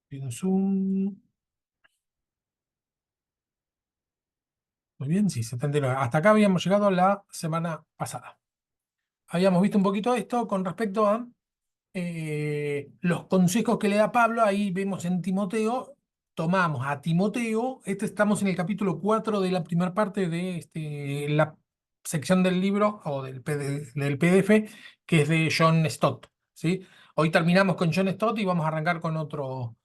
En Zoom. Muy bien, sí, 79. Hasta acá habíamos llegado la semana pasada. Habíamos visto un poquito esto con respecto a los consejos que le da Pablo. Ahí vemos en Timoteo, tomamos a Timoteo. Estamos en el capítulo 4 de la primera parte de la sección del libro o del PDF, que es de John Stott, ¿sí? Hoy terminamos con John Stott y vamos a arrancar con otro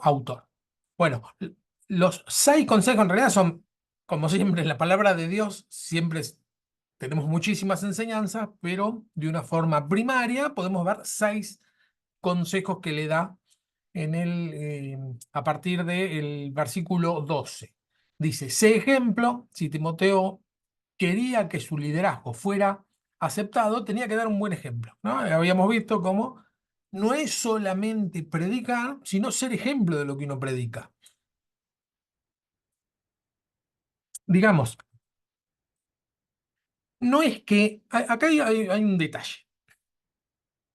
autor. Bueno, los 6 consejos en realidad son, como siempre, en la palabra de Dios, tenemos muchísimas enseñanzas, pero de una forma primaria podemos ver 6 consejos que le da a partir del versículo 12. Dice, sé ejemplo, si Timoteo quería que su liderazgo fuera aceptado, tenía que dar un buen ejemplo, ¿no? Habíamos visto cómo no es solamente predicar, sino ser ejemplo de lo que uno predica. Digamos, no es que, acá hay un detalle.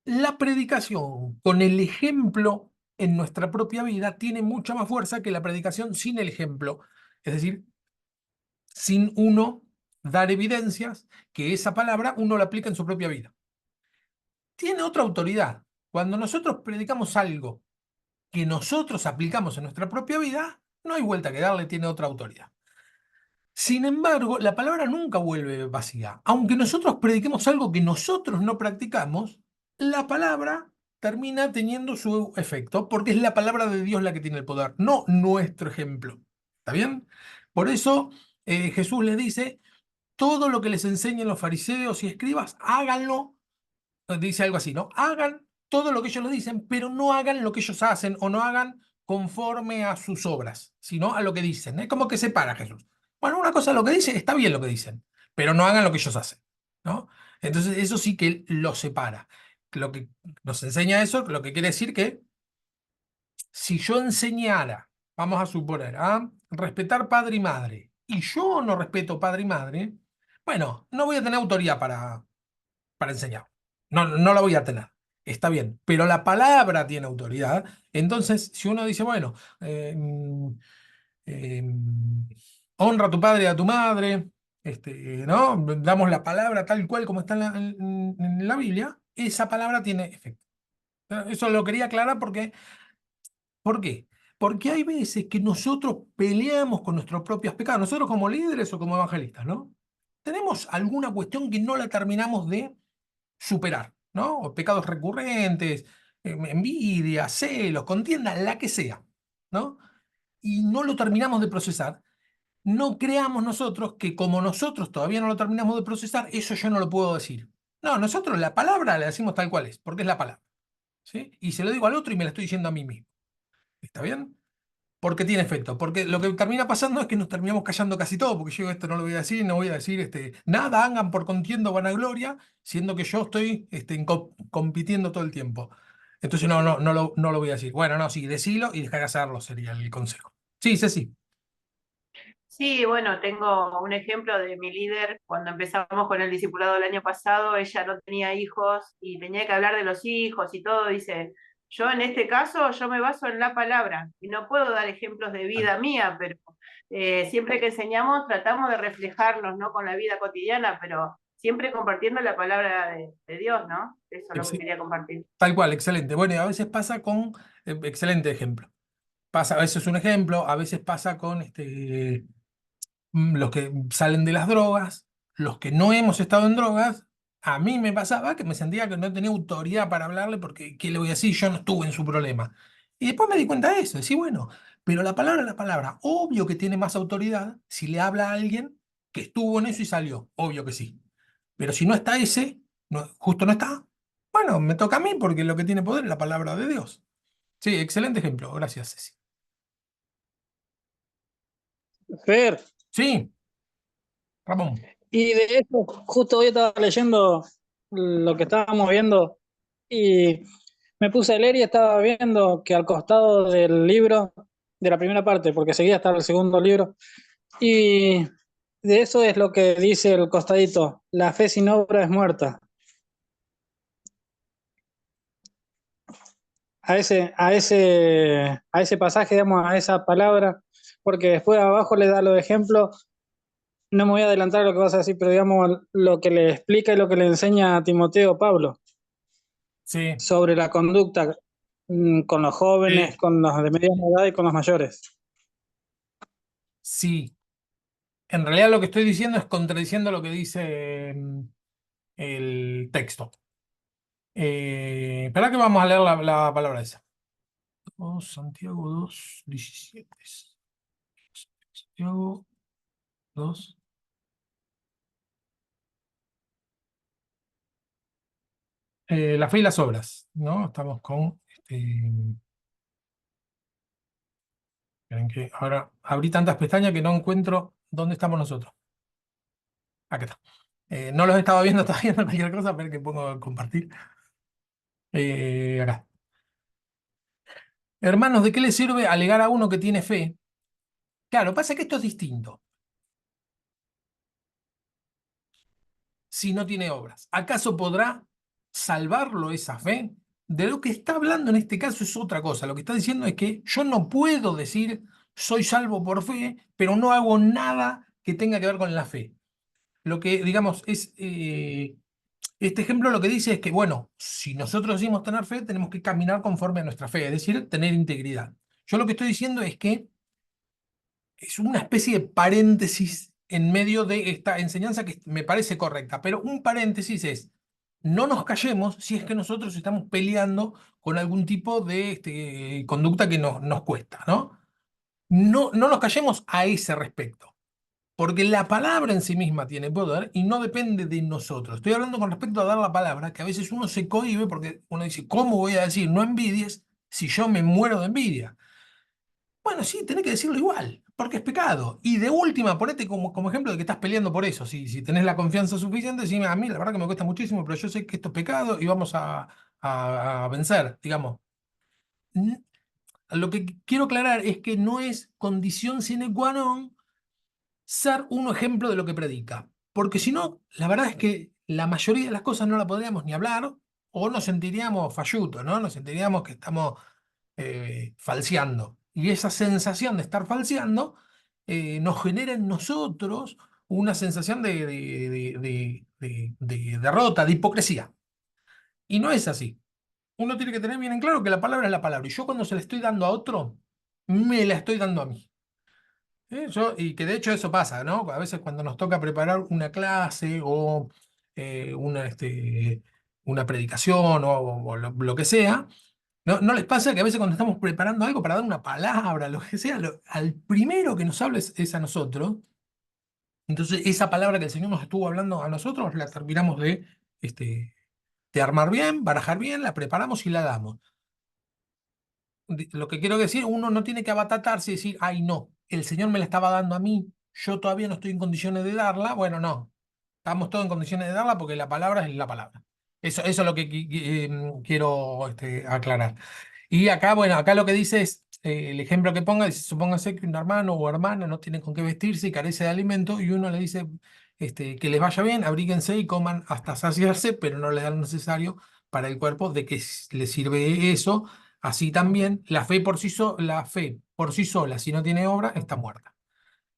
La predicación con el ejemplo en nuestra propia vida tiene mucha más fuerza que la predicación sin el ejemplo. Es decir, sin uno dar evidencias que esa palabra uno la aplica en su propia vida. Tiene otra autoridad. Cuando nosotros predicamos algo que nosotros aplicamos en nuestra propia vida, no hay vuelta que darle, tiene otra autoridad. Sin embargo, la palabra nunca vuelve vacía. Aunque nosotros prediquemos algo que nosotros no practicamos, la palabra termina teniendo su efecto, porque es la palabra de Dios la que tiene el poder, no nuestro ejemplo. ¿Está bien? Por eso Jesús le dice, todo lo que les enseñen los fariseos y escribas, háganlo, dice algo así, ¿no? Hagan todo lo que ellos les dicen, pero no hagan lo que ellos hacen o no hagan conforme a sus obras, sino a lo que dicen. Es como que separa Jesús. Bueno, una cosa es lo que dice, está bien lo que dicen, pero no hagan lo que ellos hacen, ¿no? Entonces, eso sí que lo separa. Lo que nos enseña eso, lo que quiere decir que si yo enseñara, vamos a suponer, a respetar padre y madre, y yo no respeto padre y madre, bueno, no voy a tener autoridad para enseñar. No, no la voy a tener. Está bien, pero la palabra tiene autoridad. Entonces, si uno dice, bueno, eh, mm, honra a tu padre y a tu madre, ¿no? Damos la palabra tal cual como está en la Biblia, esa palabra tiene efecto. Eso lo quería aclarar porque, ¿por qué? Porque hay veces que nosotros peleamos con nuestros propios pecados, nosotros como líderes o como evangelistas, ¿no? Tenemos alguna cuestión que no la terminamos de superar, ¿no? O pecados recurrentes, envidia, celos, contienda, la que sea, ¿no? Y no lo terminamos de procesar. No creamos nosotros que como nosotros todavía no lo terminamos de procesar, eso yo no lo puedo decir. No, nosotros la palabra la decimos tal cual es, porque es la palabra, ¿sí? Y se lo digo al otro y me la estoy diciendo a mí mismo. ¿Está bien? Porque tiene efecto. Porque lo que termina pasando es que nos terminamos callando casi todo, porque yo esto no lo voy a decir, no voy a decir nada, hagan por contienda o vanagloria, siendo que yo estoy compitiendo todo el tiempo. Entonces no lo voy a decir. Bueno, no, sí, decilo y dejar de hacerlo sería el consejo. Sí, sí. Sí, bueno, tengo un ejemplo de mi líder. Cuando empezamos con el discipulado el año pasado, ella no tenía hijos y tenía que hablar de los hijos y todo. Dice, yo en este caso, yo me baso en la palabra y no puedo dar ejemplos de vida mía, pero siempre que enseñamos tratamos de reflejarnos, ¿no? Con la vida cotidiana, pero siempre compartiendo la palabra de Dios, ¿no? Eso es lo que Ex- quería compartir. Tal cual, excelente. Bueno, y a veces pasa con, excelente ejemplo. Pasa, a veces es un ejemplo, a veces pasa con los que salen de las drogas, los que no hemos estado en drogas. A mí me pasaba que me sentía que no tenía autoridad para hablarle porque, ¿qué le voy a decir? Yo no estuve en su problema. Y después me di cuenta de eso, decir, bueno, pero la palabra es la palabra. Obvio que tiene más autoridad si le habla a alguien que estuvo en eso y salió. Obvio que sí. Pero si no está ese, justo no está, bueno, me toca a mí porque lo que tiene poder es la palabra de Dios. Sí, excelente ejemplo. Gracias, Ceci. Fer, Sí, Ramón. y de eso, justo hoy estaba leyendo lo que estábamos viendo y me puse a leer y estaba viendo que al costado del libro, de la primera parte, porque seguía hasta el segundo libro, y de eso es lo que dice el costadito, la fe sin obra es muerta. a ese pasaje, digamos, a esa palabra, porque después abajo le da los ejemplos. No me voy a adelantar a lo que vas a decir, pero digamos lo que le explica y lo que le enseña a Timoteo Pablo Sí, sobre la conducta con los jóvenes, con los de mediana edad y con los mayores. sí. En realidad lo que estoy diciendo es contradiciendo lo que dice el texto. Espera que vamos a leer la palabra esa. Santiago 2:17. Santiago 2. La fe y las obras, ¿no? Estamos con. Esperen que ahora abrí tantas pestañas que no encuentro dónde estamos nosotros. Acá está. No los estaba viendo todavía, no cualquier cosa, pero que pongo compartir. Acá. Hermanos, ¿de qué le sirve alegar a uno que tiene fe? Claro, pasa que esto es distinto. Si no tiene obras, ¿acaso podrá salvarlo esa fe? De lo que está hablando en este caso es otra cosa. Lo que está diciendo es que yo no puedo decir soy salvo por fe, pero no hago nada que tenga que ver con la fe. Lo que, digamos, es, este ejemplo lo que dice es que, bueno, si nosotros decimos tener fe, tenemos que caminar conforme a nuestra fe, es decir, tener integridad. Yo lo que estoy diciendo es que es una especie de paréntesis en medio de esta enseñanza que me parece correcta, pero un paréntesis es, no nos callemos si es que nosotros estamos peleando con algún tipo de conducta que nos cuesta, ¿no? No, no nos callemos a ese respecto. Porque la palabra en sí misma tiene poder y no depende de nosotros. Estoy hablando con respecto a dar la palabra, que a veces uno se cohíbe porque uno dice, ¿cómo voy a decir no envidies si yo me muero de envidia? Bueno, sí, tenés que decirlo igual, porque es pecado. Y de última, ponete como ejemplo de que estás peleando por eso. Si tenés la confianza suficiente, decime, a mí la verdad que me cuesta muchísimo, pero yo sé que esto es pecado y vamos a vencer, digamos. N- Lo que quiero aclarar es que no es condición sine qua non ser un ejemplo de lo que predica. Porque si no, la verdad es que la mayoría de las cosas no la podríamos ni hablar o nos sentiríamos fallutos, ¿no? Nos sentiríamos que estamos falseando. Y esa sensación de estar falseando nos genera en nosotros una sensación de derrota, de hipocresía. Y no es así. Uno tiene que tener bien en claro que la palabra es la palabra. Y yo cuando se la estoy dando a otro, me la estoy dando a mí. Y que de hecho eso pasa, ¿no? A veces cuando nos toca preparar una clase o una predicación o lo que sea, ¿no les pasa que a veces cuando estamos preparando algo para dar una palabra, lo que sea, al primero que nos habla es a nosotros? Entonces esa palabra que el Señor nos estuvo hablando a nosotros la terminamos de armar bien, barajar bien, la preparamos y la damos. Lo que quiero decir, uno no tiene que abatatarse y decir, ay, no, el Señor me la estaba dando a mí, yo todavía no estoy en condiciones de darla. Bueno, no, estamos todos en condiciones de darla porque la palabra es la palabra. Eso es lo que quiero aclarar. Y acá, bueno, acá lo que dice es, el ejemplo que ponga, dice, supóngase que un hermano o hermana no tiene con qué vestirse y carece de alimento y uno le dice que les vaya bien, abríguense y coman hasta saciarse, pero no les da lo necesario para el cuerpo, de que les sirve eso. Así también, la fe por sí sola, si no tiene obra, está muerta.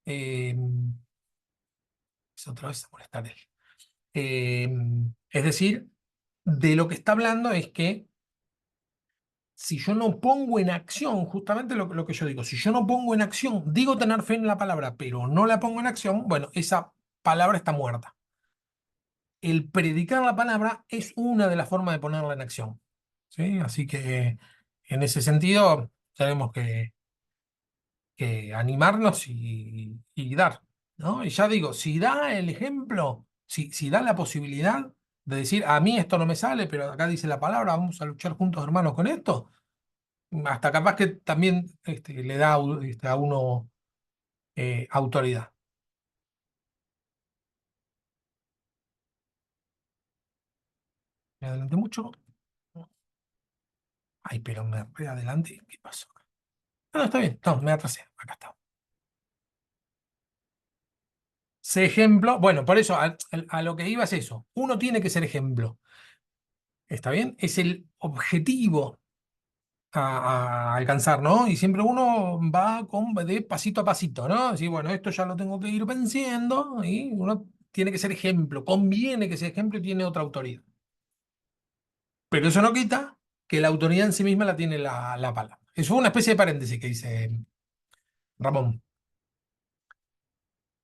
Eh, es otra vez a molestar él. Eh, es decir, de lo que está hablando es que si yo no pongo en acción, justamente lo que yo digo, si yo no pongo en acción, digo tener fe en la palabra, pero no la pongo en acción, bueno, esa palabra está muerta. El predicar la palabra es una de las formas de ponerla en acción. ¿Sí? Así que en ese sentido tenemos que animarnos y dar, ¿no? Y ya digo, si da el ejemplo, si da la posibilidad de decir, a mí esto no me sale, pero acá dice la palabra, vamos a luchar juntos, hermanos, con esto, hasta capaz que también le da a uno autoridad. ¿Me adelanté mucho? Ay, pero me adelanté. ¿Qué pasó? No, está bien, no, me atrasé. Acá está. Sé ejemplo, bueno, por eso a lo que iba es eso. Uno tiene que ser ejemplo. ¿Está bien? Es el objetivo a alcanzar, ¿no? Y siempre uno va de pasito a pasito, ¿no? Decir, bueno, esto ya lo tengo que ir venciendo y uno tiene que ser ejemplo, conviene que sea ejemplo y tiene otra autoridad. Pero eso no quita que la autoridad en sí misma la tiene la palabra. Eso es una especie de paréntesis que dice Ramón.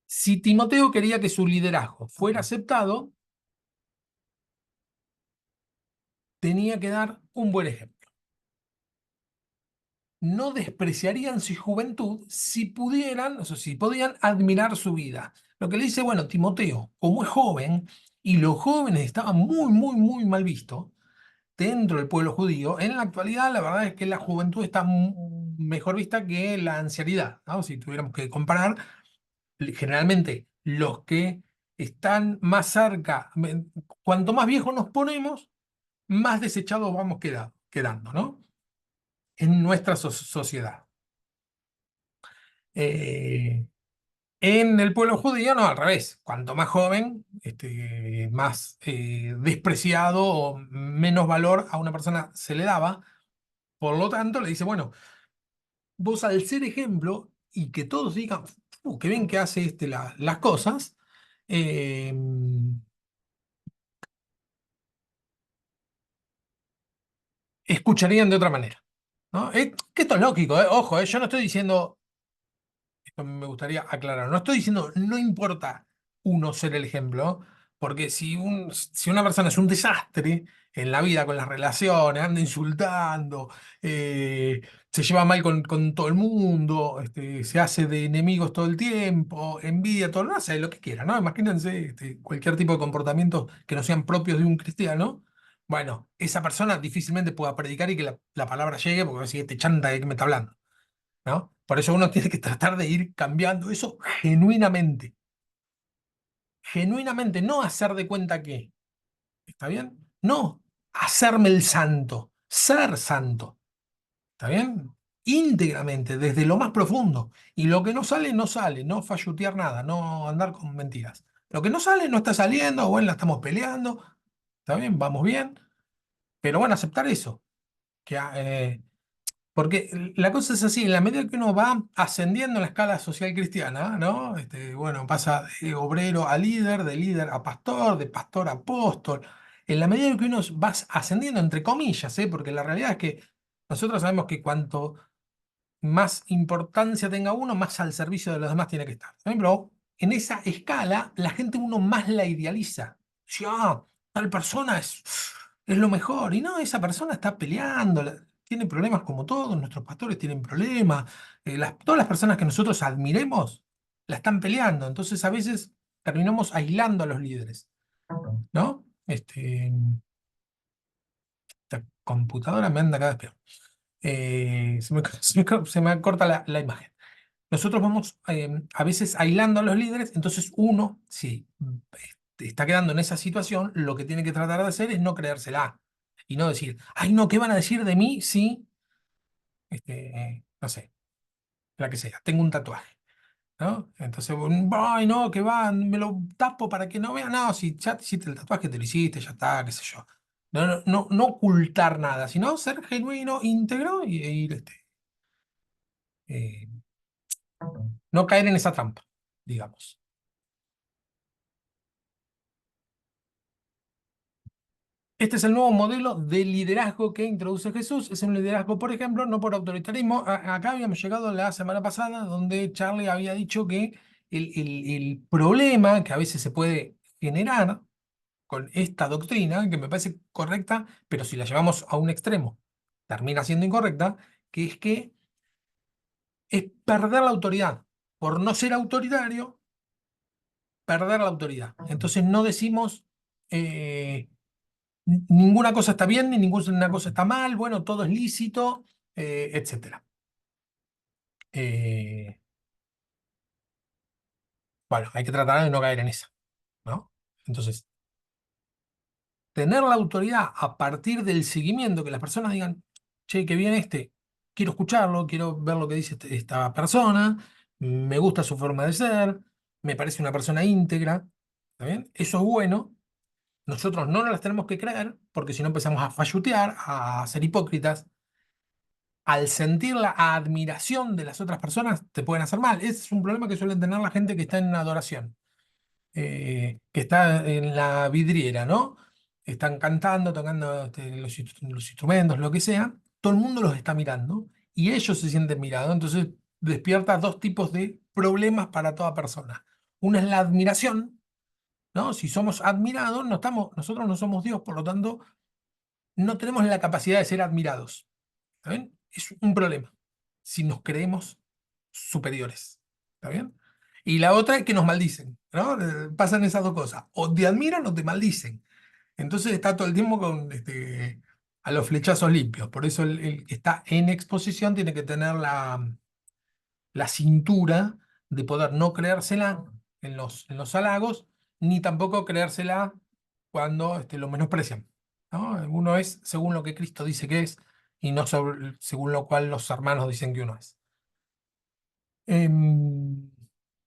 Si Timoteo quería que su liderazgo fuera aceptado, tenía que dar un buen ejemplo. No despreciarían su juventud si pudieran, o sea, si podían admirar su vida. Lo que le dice, bueno, Timoteo, como es joven, y los jóvenes estaban muy, muy, muy mal vistos dentro del pueblo judío, en la actualidad la verdad es que la juventud está mejor vista que la ancianidad, ¿no? Si tuviéramos que comparar, generalmente los que están más cerca, cuanto más viejos nos ponemos, más desechados vamos quedando, ¿no? En nuestra sociedad. Eh, en el pueblo judío, no, al revés. Cuanto más joven, más despreciado o menos valor a una persona se le daba. Por lo tanto, le dice, bueno, vos al ser ejemplo y que todos digan, qué bien que hace las cosas, eh, escucharían de otra manera, ¿no? Que esto es lógico, ojo, yo no estoy diciendo, esto me gustaría aclarar, no estoy diciendo no importa uno ser el ejemplo, porque si una persona es un desastre en la vida con las relaciones, anda insultando, eh, se lleva mal con todo el mundo, se hace de enemigos todo el tiempo, envidia todo, no hace lo que quiera, ¿no? Imagínense cualquier tipo de comportamientos que no sean propios de un cristiano. Bueno, esa persona difícilmente pueda predicar y que la palabra llegue porque va a decir, este chanta de qué me está hablando, ¿no? Por eso uno tiene que tratar de ir cambiando eso genuinamente. Genuinamente, no hacer de cuenta que. ¿Está bien? No hacerme el santo, ser santo. ¿Está bien? Íntegramente, desde lo más profundo. Y lo que no sale, no sale. No fallutear nada, no andar con mentiras. Lo que no sale, no está saliendo, bueno, la estamos peleando. ¿Está bien? Vamos bien. Pero bueno, aceptar eso. Que, porque la cosa es así, en la medida que uno va ascendiendo en la escala social cristiana, ¿no? Bueno, pasa de obrero a líder, de líder a pastor, de pastor a apóstol. En la medida que uno va ascendiendo, entre comillas, ¿eh? Porque la realidad es que nosotros sabemos que cuanto más importancia tenga uno, más al servicio de los demás tiene que estar. Por ejemplo, en esa escala, la gente uno más la idealiza. Dice, tal persona es lo mejor. Y no, esa persona está peleando, tiene problemas como todos, nuestros pastores tienen problemas. Todas las personas que nosotros admiremos la están peleando. Entonces, a veces terminamos aislando a los líderes, ¿no? Esta computadora me anda cada vez peor. Se me corta la imagen. Nosotros vamos a veces aislando a los líderes, entonces uno, si está quedando en esa situación, lo que tiene que tratar de hacer es no creérsela y no decir, ay no, ¿qué van a decir de mí si, no sé, la que sea, tengo un tatuaje, ¿no? Entonces, ay no, que va, me lo tapo para que no vean, no, si ya te hiciste el tatuaje, te lo hiciste, ya está, qué sé yo. No, no, no, no ocultar nada, sino ser genuino, íntegro y ir, eh, no caer en esa trampa, digamos. Este es el nuevo modelo de liderazgo que introduce Jesús. Es un liderazgo, por ejemplo, no por autoritarismo. Acá habíamos llegado la semana pasada donde Charlie había dicho que el problema que a veces se puede generar con esta doctrina, que me parece correcta, pero si la llevamos a un extremo, termina siendo incorrecta, que es perder la autoridad. Por no ser autoritario, perder la autoridad. Entonces no decimos... ninguna cosa está bien, ni ninguna cosa está mal, bueno, todo es lícito, etcétera. Eh, bueno, hay que tratar de no caer en esa, ¿no? Entonces, tener la autoridad a partir del seguimiento, que las personas digan, che, qué bien quiero escucharlo, quiero ver lo que dice esta persona, me gusta su forma de ser, me parece una persona íntegra, ¿está bien? Eso es bueno. Nosotros no nos las tenemos que creer, porque si no empezamos a fallutear, a ser hipócritas, al sentir la admiración de las otras personas, te pueden hacer mal. Ese es un problema que suelen tener la gente que está en adoración, que está en la vidriera, ¿no? Están cantando, tocando los instrumentos, lo que sea. Todo el mundo los está mirando y ellos se sienten mirados. Entonces despierta dos tipos de problemas para toda persona. Una es la admiración, ¿no? Si somos admirados, nosotros no somos Dios, por lo tanto, no tenemos la capacidad de ser admirados. ¿Está bien? Es un problema si nos creemos superiores. ¿Está bien? Y la otra es que nos maldicen, ¿no? Pasan esas dos cosas. O te admiran o te maldicen. Entonces está todo el tiempo con a los flechazos limpios. Por eso el que está en exposición tiene que tener la cintura de poder no creérsela en los halagos, ni tampoco creérsela cuando lo menosprecian, ¿no? Uno es según lo que Cristo dice que es y no según lo cual los hermanos dicen que uno es. Em,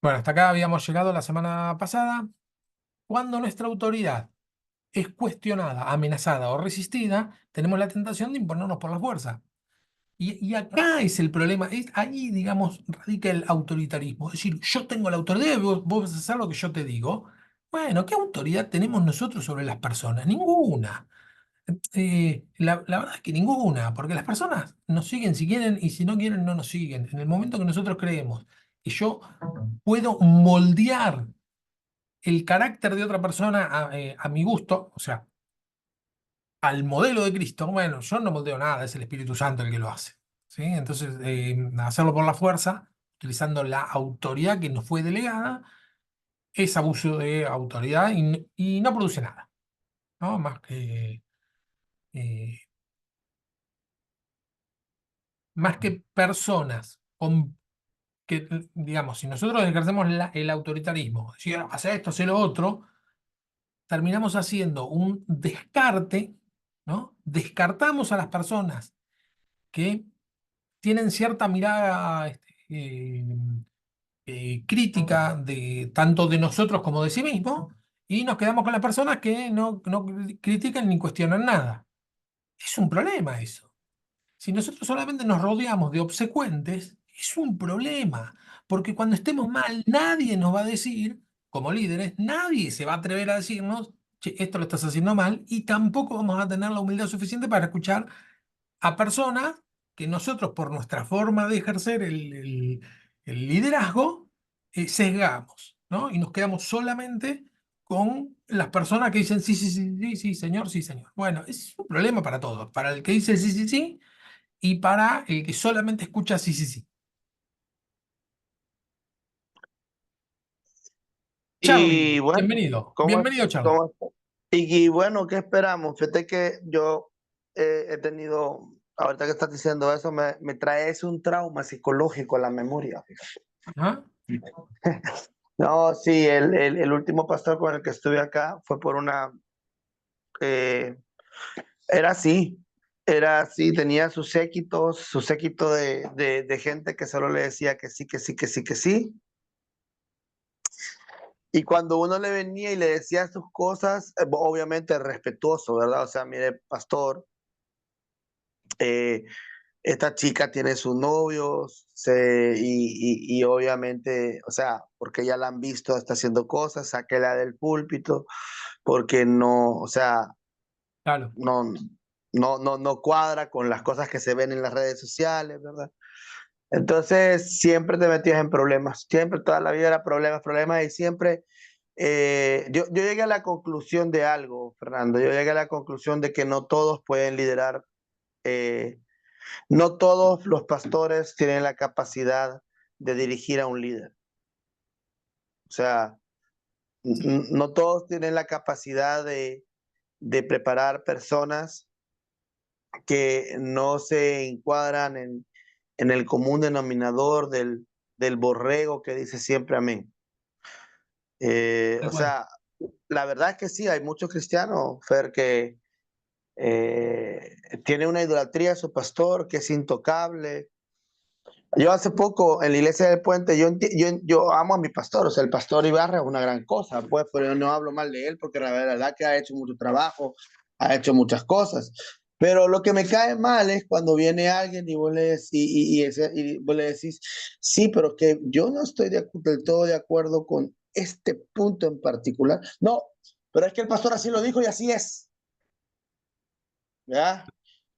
bueno, hasta acá habíamos llegado la semana pasada. Cuando nuestra autoridad es cuestionada, amenazada o resistida, tenemos la tentación de imponernos por la fuerza. Y acá es el problema, ahí, digamos, radica el autoritarismo. Es decir, yo tengo la autoridad y vos vas a hacer lo que yo te digo. Bueno, ¿qué autoridad tenemos nosotros sobre las personas? Ninguna. La verdad es que ninguna, porque las personas nos siguen si quieren y si no quieren no nos siguen. En el momento que nosotros creemos que yo puedo moldear el carácter de otra persona a mi gusto, o sea, al modelo de Cristo, bueno, yo no moldeo nada, es el Espíritu Santo el que lo hace. ¿Sí? Entonces, hacerlo por la fuerza, utilizando la autoridad que nos fue delegada, es abuso de autoridad y no produce nada, ¿no? Eh, más que personas que, digamos, si nosotros ejercemos el autoritarismo, si hace esto, hace lo otro, terminamos haciendo un descarte, ¿no? Descartamos a las personas que tienen cierta mirada crítica tanto de nosotros como de sí mismos, y nos quedamos con las personas que no critican ni cuestionan nada. Es un problema eso. Si nosotros solamente nos rodeamos de obsecuentes, es un problema, porque cuando estemos mal, nadie nos va a decir, como líderes, nadie se va a atrever a decirnos, che, esto lo estás haciendo mal, y tampoco vamos a tener la humildad suficiente para escuchar a personas que nosotros, por nuestra forma de ejercer el liderazgo, sesgamos, ¿no? Y nos quedamos solamente con las personas que dicen sí, sí, sí, sí, sí, señor, sí, señor. Bueno, es un problema para todos, para el que dice sí, sí, sí, y para el que solamente escucha sí, sí, sí. Y Charlie, bueno, bienvenido. ¿cómo, Bienvenido, Charlie. cómo y bueno, ¿qué esperamos? Fíjate que yo he tenido, ahorita que estás diciendo eso, me trae eso un trauma psicológico a la memoria. ¿Ah? No, sí, el último pastor con el que estuve acá fue por eh, era así, tenía su séquito de gente que solo le decía que sí, que sí, que sí, que sí. Y cuando uno le venía y le decía sus cosas, obviamente respetuoso, ¿verdad? O sea, mire, pastor, eh, esta chica tiene sus novios, y obviamente, o sea, porque ya la han visto, está haciendo cosas, sáquela del púlpito, porque no, o sea, Claro, no, no cuadra con las cosas que se ven en las redes sociales, ¿verdad? Entonces, siempre te metías en problemas, siempre, toda la vida era problemas, problemas, y siempre yo llegué a la conclusión de algo, Fernando. Yo llegué a la conclusión de que no todos pueden liderar, eh, no todos los pastores tienen la capacidad de dirigir a un líder. O sea, no todos tienen la capacidad de preparar personas que no se encuadran en el común denominador del borrego que dice siempre amén. tal O cual. sea, la verdad es que sí, hay muchos cristianos, Fer, que tiene una idolatría a su pastor que es intocable. Yo hace poco en la iglesia del Puente, yo amo a mi pastor, o sea, el pastor Ibarra es una gran cosa, pues, pero yo no hablo mal de él porque la verdad que ha hecho mucho trabajo, ha hecho muchas cosas, Pero lo que me cae mal es cuando viene alguien y vos le decís, y vos le decís, sí, pero que yo no estoy del todo de acuerdo con este punto en particular. No, pero es que el pastor así lo dijo y así es. ¿Ya?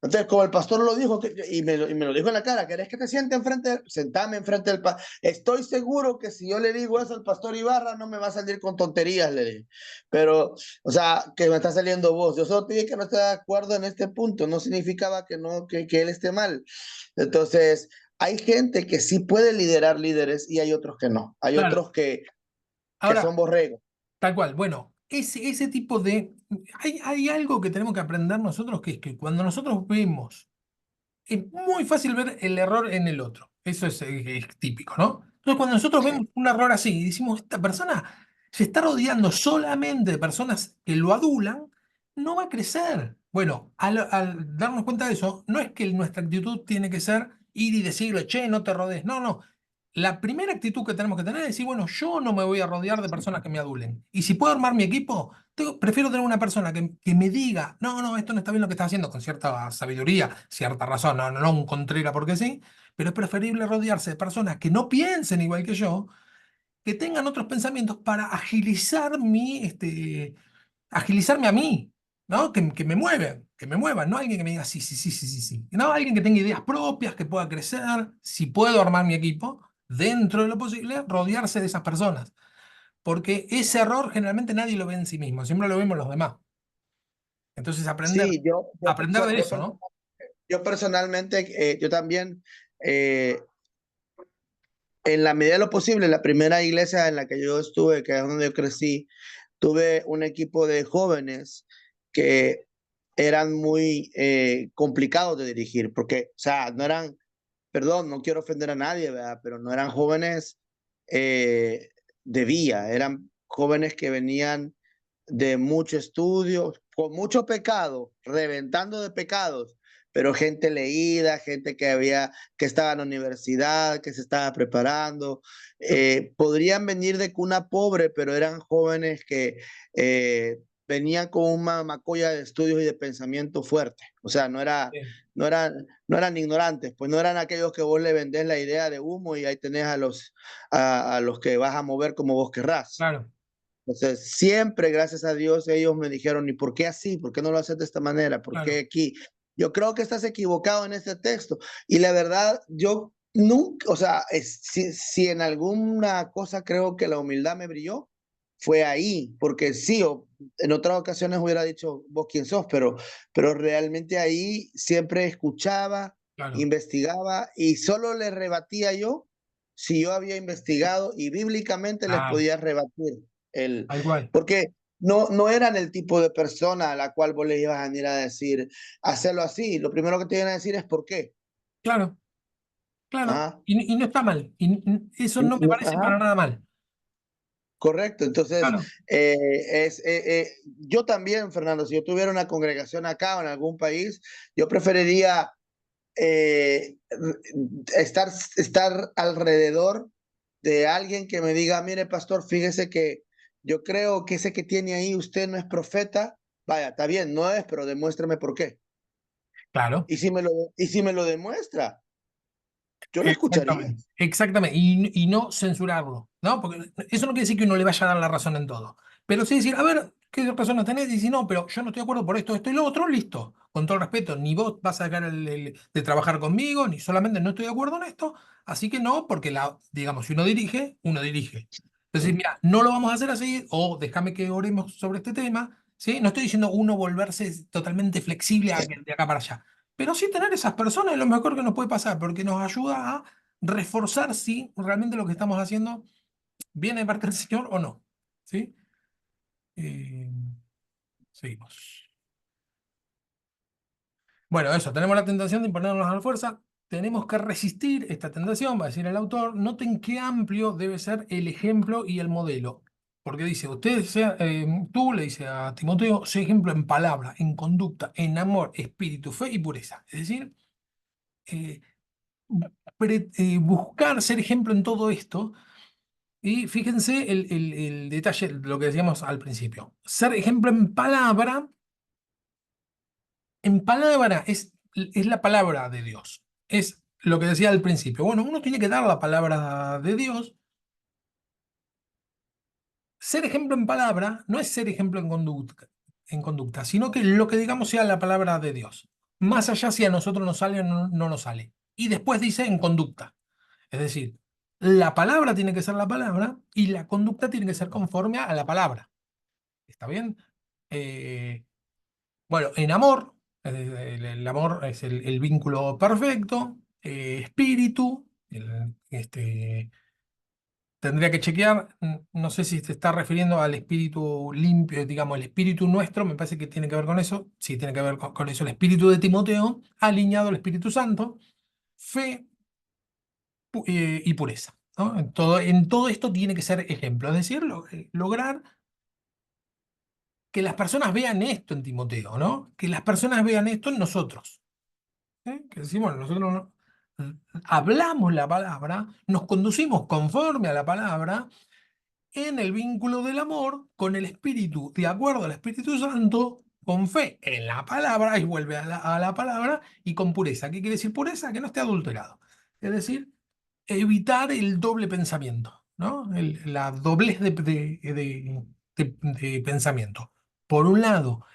Entonces, como el pastor lo dijo y me lo dijo en la cara, ¿querés que te siente enfrente? Sentame enfrente del pastor. Estoy seguro que si yo le digo eso al pastor Ibarra, no me va a salir con tonterías, le dije. Pero, o sea, que me está saliendo vos. Yo solo te dije que no esté de acuerdo en este punto. No significaba que, no, que él esté mal. Entonces, hay gente que sí puede liderar líderes y hay otros que no. Hay Claro. otros que son Ahora, borregos. tal cual. Bueno, ese tipo de... Hay algo que tenemos que aprender nosotros, que es que cuando nosotros vemos, es muy fácil ver el error en el otro. Eso es típico, ¿no? Entonces, cuando nosotros Sí. vemos un error así y decimos, esta persona se está rodeando solamente de personas que lo adulan, no va a crecer. Bueno, al darnos cuenta de eso, no es que nuestra actitud tiene que ser ir y decirle, che, no te rodees. No, no. La primera actitud que tenemos que tener es decir, bueno, yo no me voy a rodear de personas que me adulen. Y si puedo armar mi equipo, prefiero tener una persona que me diga, no, no, esto no está bien lo que estás haciendo, con cierta sabiduría, cierta razón, no, no, no un contrera porque sí, pero es preferible rodearse de personas que no piensen igual que yo, que tengan otros pensamientos para agilizarme a mí, ¿no? Que me muevan, no alguien que me diga sí, sí, sí, sí, sí, sí. No, alguien que tenga ideas propias, que pueda crecer, si puedo armar mi equipo, dentro de lo posible, rodearse de esas personas. Porque ese error generalmente nadie lo ve en sí mismo, siempre lo vemos los demás. Entonces Sí, aprender de eso, ¿no? yo personalmente, yo también, eh, en la medida de lo posible, la primera iglesia en la que yo estuve, que es donde yo crecí, tuve un equipo de jóvenes que eran muy complicados de dirigir, porque, o sea, no eran, perdón, no quiero ofender a nadie, ¿verdad? Pero no eran jóvenes eh, de vía, eran jóvenes que venían de mucho estudio, con mucho pecado, reventando de pecados, pero gente leída, gente que estaba en la universidad, que se estaba preparando. Podrían venir de cuna pobre, pero eran jóvenes que venían con una macolla de estudios y de pensamiento fuerte. O sea, Sí, no eran, no eran ignorantes, pues no eran aquellos que vos le vendés la idea de humo y ahí tenés a los que vas a mover como vos querrás. claro, Entonces, siempre, gracias a Dios, ellos me dijeron, ¿y por qué así? ¿Por qué no lo haces de esta manera? ¿Por qué claro. aquí? Yo creo que estás equivocado en este texto. Y la verdad, yo nunca, o sea, si en alguna cosa creo que la humildad me brilló, fue ahí, porque sí, en otras ocasiones hubiera dicho, vos quién sos, pero realmente ahí siempre escuchaba, Claro, investigaba y solo le rebatía yo si yo había investigado y bíblicamente les ah, podía rebatir el, tal cual. porque no eran el tipo de persona a la cual vos les ibas a venir a decir, hacerlo así. Lo primero que te iban a decir es por qué. Claro, claro. Ajá. Y no está mal. Y eso no me parece Ajá. para nada mal. Correcto. Entonces, Claro, yo también, Fernando, si yo tuviera una congregación acá o en algún país, yo preferiría eh, estar alrededor de alguien que me diga, mire, pastor, fíjese que yo creo que ese que tiene ahí usted no es profeta. Vaya, está bien, no es, pero demuéstrame por qué. claro. Y si me lo demuestra, yo lo escucharía. Exactamente. Exactamente. Y no censurarlo, ¿no? Porque eso no quiere decir que uno le vaya a dar la razón en todo. Pero sí decir, a ver, ¿qué razón tenés? Y si no, pero yo no estoy de acuerdo por esto, esto y lo otro, listo. Con todo el respeto, ni vos vas a dejar de trabajar conmigo, ni solamente no estoy de acuerdo en esto. Así que no, porque digamos, si uno dirige, uno dirige. Entonces, mira, no lo vamos a hacer así, o déjame que oremos sobre este tema, ¿sí? No estoy diciendo uno volverse totalmente flexible de acá para allá. Pero sí tener esas personas es lo mejor que nos puede pasar, porque nos ayuda a reforzar si realmente lo que estamos haciendo viene de parte del Señor o no. ¿Sí? Eh, seguimos. Bueno, eso, tenemos la tentación de imponernos a la fuerza. Tenemos que resistir esta tentación, va a decir el autor. Noten qué amplio debe ser el ejemplo y el modelo. Porque dice, tú le dice a Timoteo, sé ejemplo en palabra, en conducta, en amor, espíritu, fe y pureza. Es decir, eh, buscar ser ejemplo en todo esto. Y fíjense el detalle, lo que decíamos al principio. Ser ejemplo en palabra En palabra es la palabra de Dios. Es lo que decía al principio. Bueno, uno tiene que dar la palabra de Dios. Ser ejemplo en palabra no es ser ejemplo en conducta, sino que lo que digamos sea la palabra de Dios. Más allá si a nosotros nos sale o no nos sale. Y después dice en conducta. Es decir, la palabra tiene que ser la palabra y la conducta tiene que ser conforme a la palabra. ¿Está bien? Eh, bueno, en amor, el amor es el vínculo perfecto, espíritu, tendría que chequear, no sé si se está refiriendo al espíritu limpio, digamos, el espíritu nuestro, me parece que tiene que ver con eso, sí, tiene que ver con eso, el espíritu de Timoteo, alineado al Espíritu Santo, fe y pureza, ¿no? En todo esto tiene que ser ejemplo, es decir, lograr que las personas vean esto en Timoteo, ¿no? Que las personas vean esto en nosotros. ¿Eh? Que decimos, nosotros hablamos la palabra, nos conducimos conforme a la palabra en el vínculo del amor con el Espíritu, de acuerdo al Espíritu Santo, con fe en la palabra, y vuelve a la palabra, y con pureza. ¿Qué quiere decir pureza? Que no esté adulterado. Es decir, evitar el doble pensamiento, ¿no? La doblez de pensamiento. Por un lado,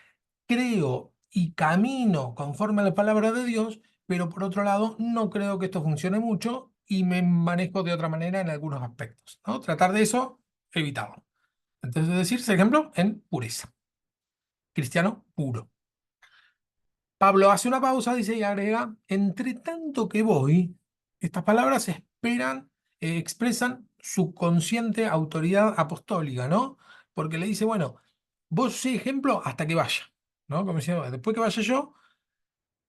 creo y camino conforme a la palabra de Dios, pero por otro lado, no creo que esto funcione mucho y me manejo de otra manera en algunos aspectos, ¿no? Tratar de eso, evitarlo. Entonces, decir, por ejemplo, en pureza. Cristiano puro. Pablo hace una pausa, dice y agrega, entre tanto que voy, estas palabras expresan su consciente autoridad apostólica, ¿no? Porque le dice, bueno, vos sé ejemplo hasta que vaya, ¿no? Como diciendo, después que vaya yo,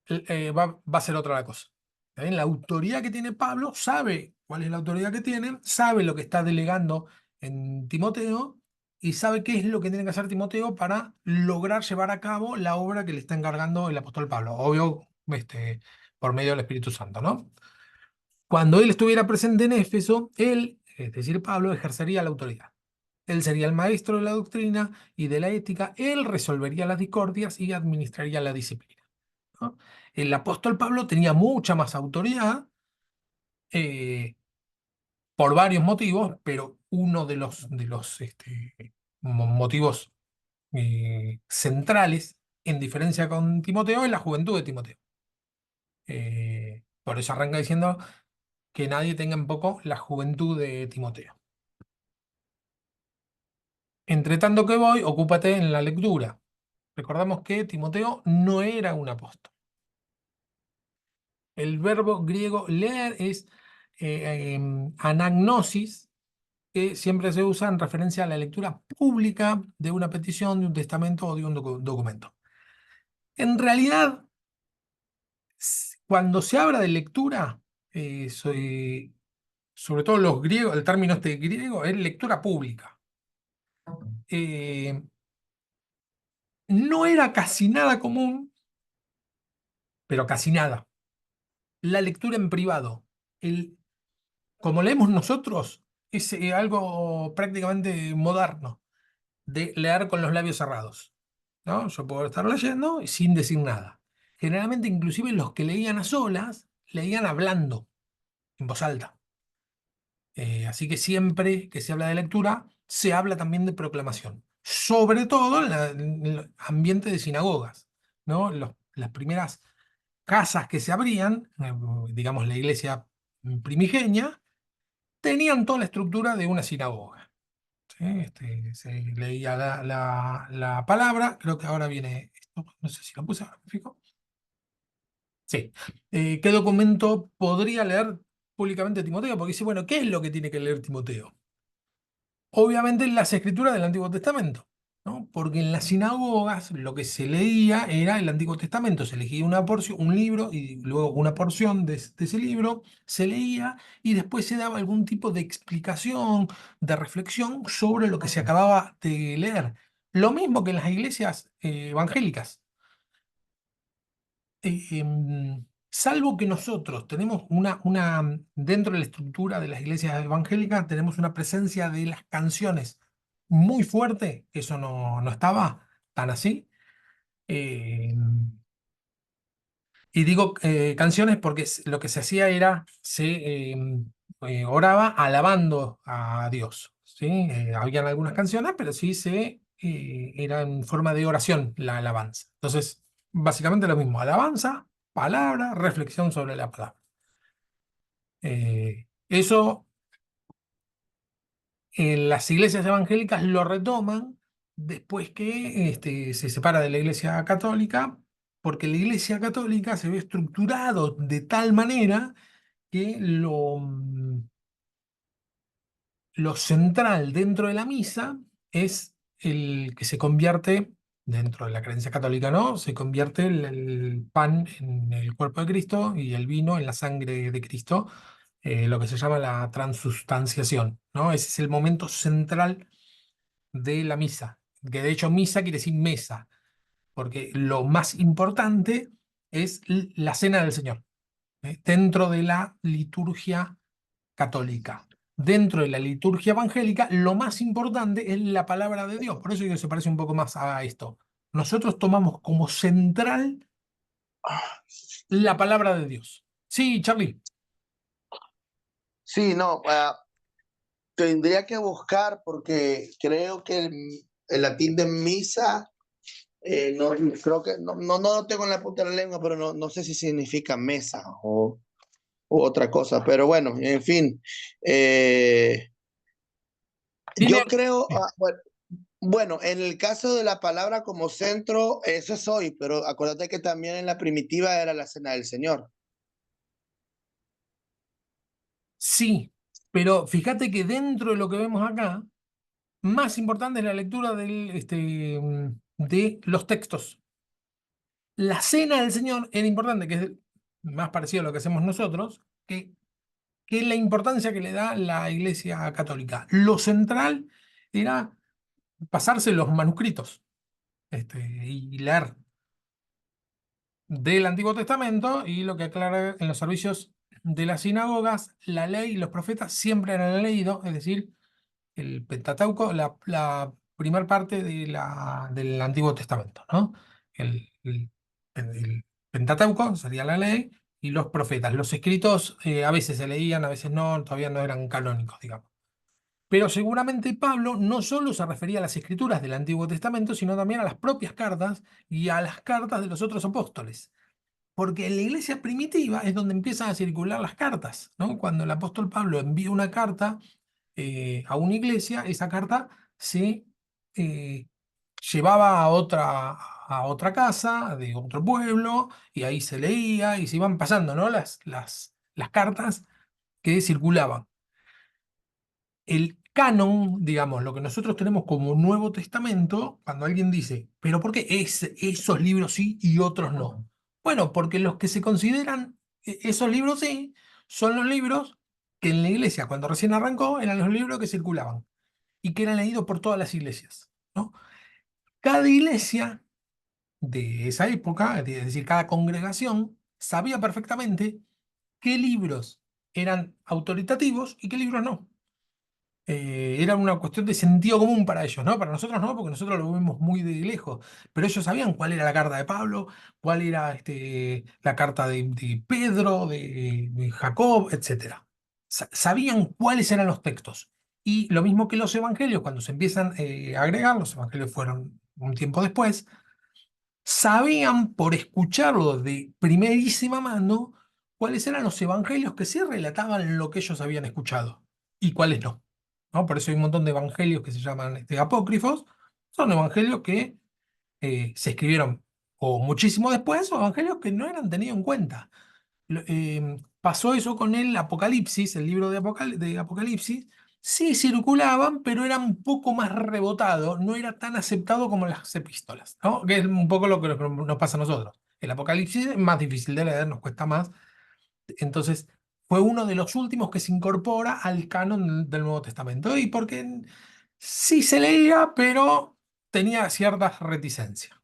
va a ser otra la cosa. ¿Está bien? La autoridad que tiene Pablo sabe cuál es la autoridad que tiene, sabe lo que está delegando en Timoteo y sabe qué es lo que tiene que hacer Timoteo para lograr llevar a cabo la obra que le está encargando el apóstol Pablo. Obvio, por medio del Espíritu Santo, ¿no? Cuando él estuviera presente en Éfeso, él, es decir, Pablo, ejercería la autoridad. Él sería el maestro de la doctrina y de la ética, él resolvería las discordias y administraría la disciplina, ¿no? El apóstol Pablo tenía mucha más autoridad eh, por varios motivos, pero uno de los motivos centrales, en diferencia con Timoteo, es la juventud de Timoteo. Por eso arranca diciendo que nadie tenga en poco la juventud de Timoteo. Entre tanto que voy, ocúpate en la lectura. Recordamos que Timoteo no era un apóstol. El verbo griego leer es anagnosis, que siempre se usa en referencia a la lectura pública de una petición, de un testamento o de un documento. En realidad, cuando se habla de lectura, sobre todo los griegos, el término este griego es lectura pública. Eh, no era casi nada común, pero casi nada, la lectura en privado. Como leemos nosotros, es algo prácticamente moderno, de leer con los labios cerrados, ¿no? Yo puedo estar leyendo y sin decir nada. Generalmente, inclusive los que leían a solas, leían hablando, en voz alta. Así que siempre que se habla de lectura, se habla también de proclamación. Sobre todo en el ambiente de sinagogas, ¿no? Las primeras casas que se abrían, digamos la iglesia primigenia, tenían toda la estructura de una sinagoga. ¿Sí? Se leía la palabra, creo que ahora viene esto, no sé si lo puse, ahora me fijo. Sí. ¿Qué documento podría leer públicamente Timoteo? Porque dice, bueno, ¿qué es lo que tiene que leer Timoteo? Obviamente las escrituras del Antiguo Testamento, ¿no? Porque en las sinagogas lo que se leía era el Antiguo Testamento, se elegía una porción, un libro y luego una porción de ese libro se leía y después se daba algún tipo de explicación, de reflexión sobre lo que se acababa de leer. Lo mismo que en las iglesias evangélicas. Salvo que nosotros tenemos dentro de la estructura de las iglesias evangélicas, tenemos una presencia de las canciones muy fuerte, eso no estaba tan así. Eh, Y digo canciones porque lo que se hacía era, oraba alabando a Dios, ¿sí? Habían algunas canciones, pero sí era en forma de oración la alabanza. Entonces, básicamente lo mismo, alabanza, palabra, reflexión sobre la palabra. Eso en las iglesias evangélicas lo retoman después que se separa de la iglesia católica, porque la iglesia católica se ve estructurado de tal manera que lo central dentro de la misa es el que se convierte, dentro de la creencia católica, ¿no? Se convierte el pan en el cuerpo de Cristo y el vino en la sangre de Cristo, lo que se llama la transustanciación, ¿no? Ese es el momento central de la misa, que de hecho misa quiere decir mesa, porque lo más importante es la cena del Señor, dentro de la liturgia católica. Dentro de la liturgia evangélica, lo más importante es la palabra de Dios. Por eso digo que se parece un poco más a esto. Nosotros tomamos como central la palabra de Dios. Sí, Charlie. Sí, no, tendría que buscar porque creo que el latín de misa, no, creo que no lo tengo en la punta de la lengua, pero no sé si significa mesa u otra cosa. Pero bueno, en fin, Tiene, yo creo, bueno, en el caso de la palabra como centro, eso es hoy, pero acuérdate que también en la primitiva era la cena del Señor. sí, pero fíjate que dentro de lo que vemos acá, más importante es la lectura de los textos. La cena del Señor era importante, que es más parecido a lo que hacemos nosotros, que la importancia que le da la Iglesia Católica. Lo central era pasarse los manuscritos y leer del Antiguo Testamento y lo que aclara en los servicios de las sinagogas, la ley y los profetas siempre eran leídos, es decir, el Pentateuco, la primera parte del Antiguo Testamento, ¿no? El Pentateuco sería la ley y los profetas. Los escritos a veces se leían, a veces no, todavía no eran canónicos, digamos. Pero seguramente Pablo no solo se refería a las escrituras del Antiguo Testamento, sino también a las propias cartas y a las cartas de los otros apóstoles. Porque en la iglesia primitiva es donde empiezan a circular las cartas, ¿no? Cuando el apóstol Pablo envía una carta a una iglesia, esa carta se eh, llevaba a otra casa de otro pueblo y ahí se leía y se iban pasando, ¿no? Las cartas que circulaban. El canon, digamos, lo que nosotros tenemos como Nuevo Testamento, cuando alguien dice, pero ¿por qué esos libros sí y otros no? Bueno, porque los que se consideran esos libros sí, son los libros que en la iglesia, cuando recién arrancó, eran los libros que circulaban y que eran leídos por todas las iglesias, ¿no? Cada iglesia de esa época, es decir, cada congregación, sabía perfectamente qué libros eran autoritativos y qué libros no. Era una cuestión de sentido común para ellos, ¿no? Para nosotros no, porque nosotros lo vemos muy de lejos, pero ellos sabían cuál era la carta de Pablo, cuál era la carta de Pedro, de Jacob, etcétera. Sabían cuáles eran los textos. Y lo mismo que los evangelios, cuando se empiezan a agregar, los evangelios fueron un tiempo después, sabían por escucharlo de primerísima mano cuáles eran los evangelios que sí relataban lo que ellos habían escuchado y cuáles no. ¿No? Por eso hay un montón de evangelios que se llaman apócrifos. Son evangelios que se escribieron o muchísimo después o evangelios que no eran tenidos en cuenta. Pasó eso con el Apocalipsis, el libro de Apocalipsis. Sí circulaban, pero era un poco más rebotado, no era tan aceptado como las epístolas, ¿no? Que es un poco lo que nos pasa a nosotros. El Apocalipsis es más difícil de leer, nos cuesta más. Entonces, fue uno de los últimos que se incorpora al canon del Nuevo Testamento. Y porque sí se leía, pero tenía ciertas reticencias.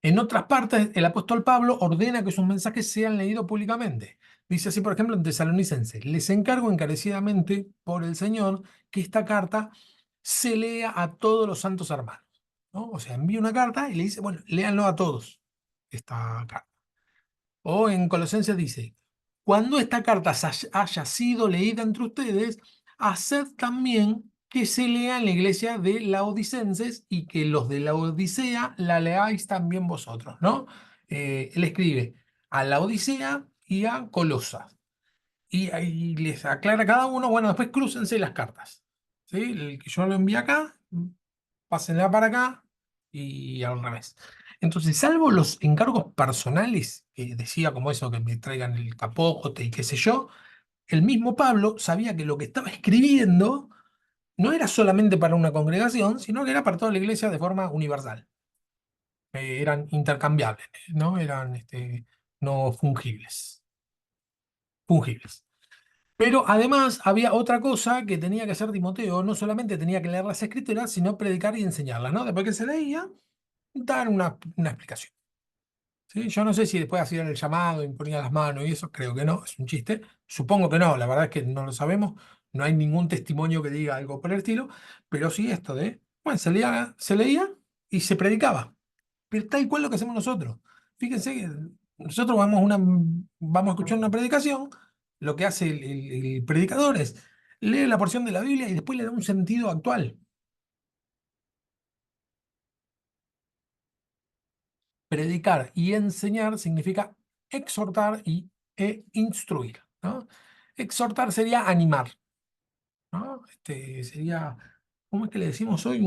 En otras partes, el apóstol Pablo ordena que sus mensajes sean leídos públicamente. Dice así, por ejemplo, en Tesalonicenses: les encargo encarecidamente por el Señor que esta carta se lea a todos los santos hermanos. ¿No? O sea, envía una carta y le dice, bueno, léanlo a todos. esta carta. O en Colosenses dice, cuando esta carta haya sido leída entre ustedes, haced también que se lea en la iglesia de Laodicenses y que los de la Odisea la leáis también vosotros, ¿no? Él escribe a la Odisea y a Colosas. Y ahí les aclara a cada uno, bueno, después crúcense las cartas. ¿Sí? El que yo lo envío acá, pásenla para acá y al revés. Entonces, salvo los encargos personales, que decía como eso, que me traigan el capote y qué sé yo, el mismo Pablo sabía que lo que estaba escribiendo no era solamente para una congregación, sino que era para toda la iglesia de forma universal. Eran intercambiables, ¿no? Eran no fungibles. Fungibles. Pero además había otra cosa que tenía que hacer Timoteo, no solamente tenía que leer las escrituras, sino predicar y enseñarlas, ¿no? Después que se leía, dar una explicación. ¿Sí? Yo no sé si después hacían el llamado, imponía las manos y eso, creo que no, es un chiste. Supongo que no, la verdad es que no lo sabemos, no hay ningún testimonio que diga algo por el estilo, pero sí esto bueno, se leía y se predicaba, pero tal cual lo que hacemos nosotros. Fíjense que nosotros vamos a escuchar una predicación, lo que hace el predicador es lee la porción de la Biblia y después le da un sentido actual. Predicar y enseñar significa exhortar e instruir, ¿no? Exhortar sería animar, ¿no? Sería, ¿cómo es que le decimos hoy?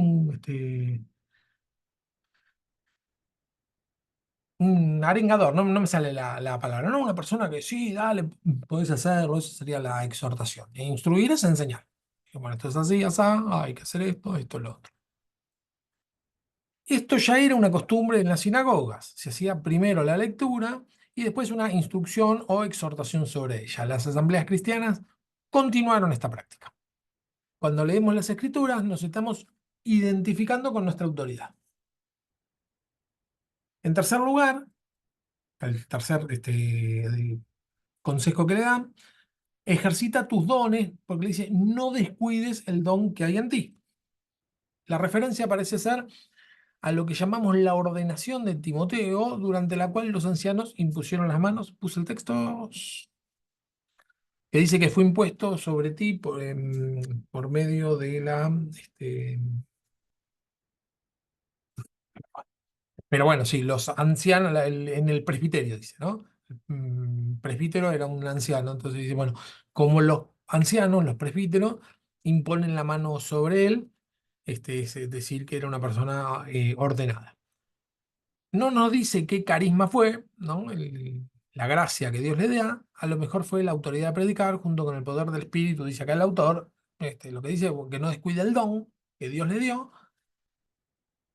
Un arengador, no me sale la palabra, ¿no? Una persona que sí, dale, podés hacerlo, eso sería la exhortación. E instruir es enseñar. Y bueno, esto es así, así, hay que hacer esto, lo otro. Esto ya era una costumbre en las sinagogas. Se hacía primero la lectura y después una instrucción o exhortación sobre ella. Las asambleas cristianas continuaron esta práctica. Cuando leemos las escrituras nos estamos identificando con nuestra autoridad. En tercer lugar, el tercer consejo que le dan, ejercita tus dones, porque le dice, no descuides el don que hay en ti. La referencia parece ser a lo que llamamos la ordenación de Timoteo, durante la cual los ancianos impusieron las manos. Puse el texto que dice que fue impuesto sobre ti por medio de pero bueno, sí, los ancianos, en el presbiterio dice, ¿no? Presbítero era un anciano, entonces dice, bueno, como los ancianos, los presbíteros, imponen la mano sobre él, es decir, que era una persona ordenada. No nos dice qué carisma fue, ¿no? La gracia que Dios le da, a lo mejor fue la autoridad de predicar junto con el poder del Espíritu, dice acá el autor, lo que dice que no descuida el don que Dios le dio,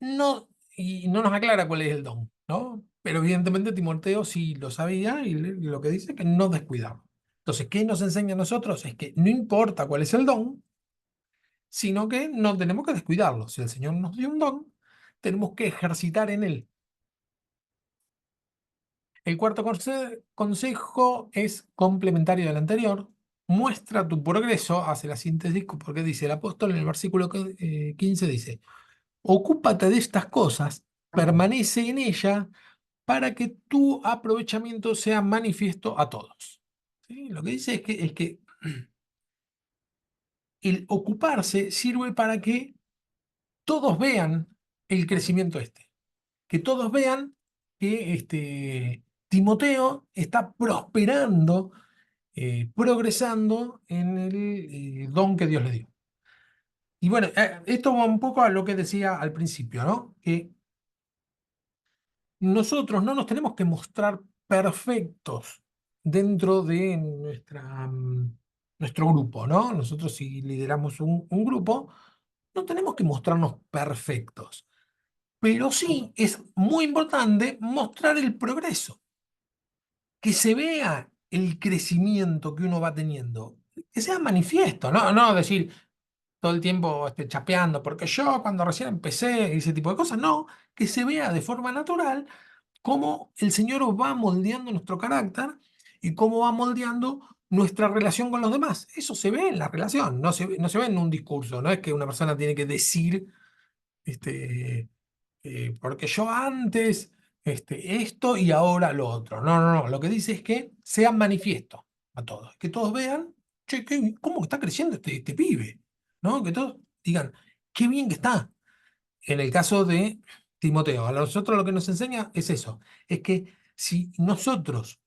no, y no nos aclara cuál es el don, ¿no? Pero evidentemente Timoteo sí lo sabía y lo que dice es que no descuidamos. Entonces, ¿qué nos enseña a nosotros? Es que no importa cuál es el don, sino que no tenemos que descuidarlo. Si el Señor nos dio un don, tenemos que ejercitar en él. El cuarto consejo es complementario del anterior. Muestra tu progreso, hace la síntesis, porque dice el apóstol en el versículo 15, dice, ocúpate de estas cosas, permanece en ella, para que tu aprovechamiento sea manifiesto a todos. ¿Sí? Lo que dice es que el ocuparse sirve para que todos vean el crecimiento que todos vean que Timoteo está prosperando, progresando en el don que Dios le dio. Y bueno, esto va un poco a lo que decía al principio, ¿no? Que nosotros no nos tenemos que mostrar perfectos dentro de nuestro grupo, ¿no? Nosotros si lideramos un grupo, no tenemos que mostrarnos perfectos, pero sí es muy importante mostrar el progreso, que se vea el crecimiento que uno va teniendo, que sea manifiesto, ¿no? No decir todo el tiempo chapeando, porque yo cuando recién empecé, ese tipo de cosas, no, que se vea de forma natural cómo el Señor va moldeando nuestro carácter y cómo va moldeando nuestra relación con los demás. Eso se ve en la relación, no se ve en un discurso, no es que una persona tiene que decir, porque yo antes esto y ahora lo otro. No, no, no. Lo que dice es que sea manifiesto a todos. Que todos vean, che, ¿cómo está creciendo este pibe? ¿No? Que todos digan, qué bien que está. En el caso de Timoteo, a nosotros lo que nos enseña es eso. Es que si nosotros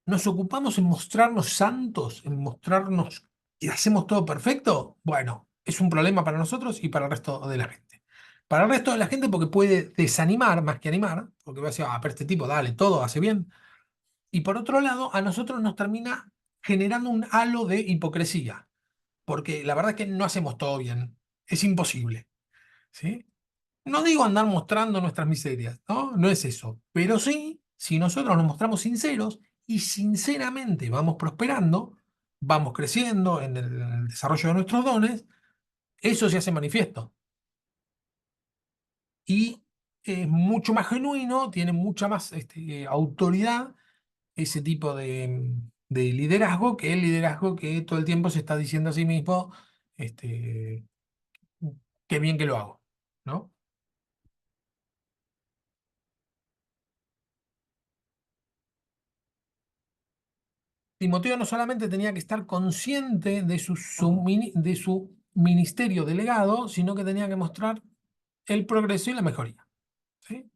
nos ocupamos en mostrarnos santos, en mostrarnos que hacemos todo perfecto, bueno, es un problema para nosotros y para el resto de la gente. Para el resto de la gente porque puede desanimar más que animar, porque va a decir, ah, pero este tipo, dale, todo hace bien. Y por otro lado, a nosotros nos termina generando un halo de hipocresía, porque la verdad es que no hacemos todo bien, es imposible, ¿sí? No digo andar mostrando nuestras miserias, ¿no? No es eso. Pero sí, si nosotros nos mostramos sinceros y sinceramente vamos prosperando, vamos creciendo en el desarrollo de nuestros dones, eso se hace manifiesto. Y es mucho más genuino, tiene mucha más autoridad ese tipo de liderazgo que el liderazgo que todo el tiempo se está diciendo a sí mismo, este, qué bien que lo hago, ¿no? Timoteo no solamente tenía que estar consciente de su ministerio delegado, sino que tenía que mostrar el progreso y la mejoría. ¿Sí?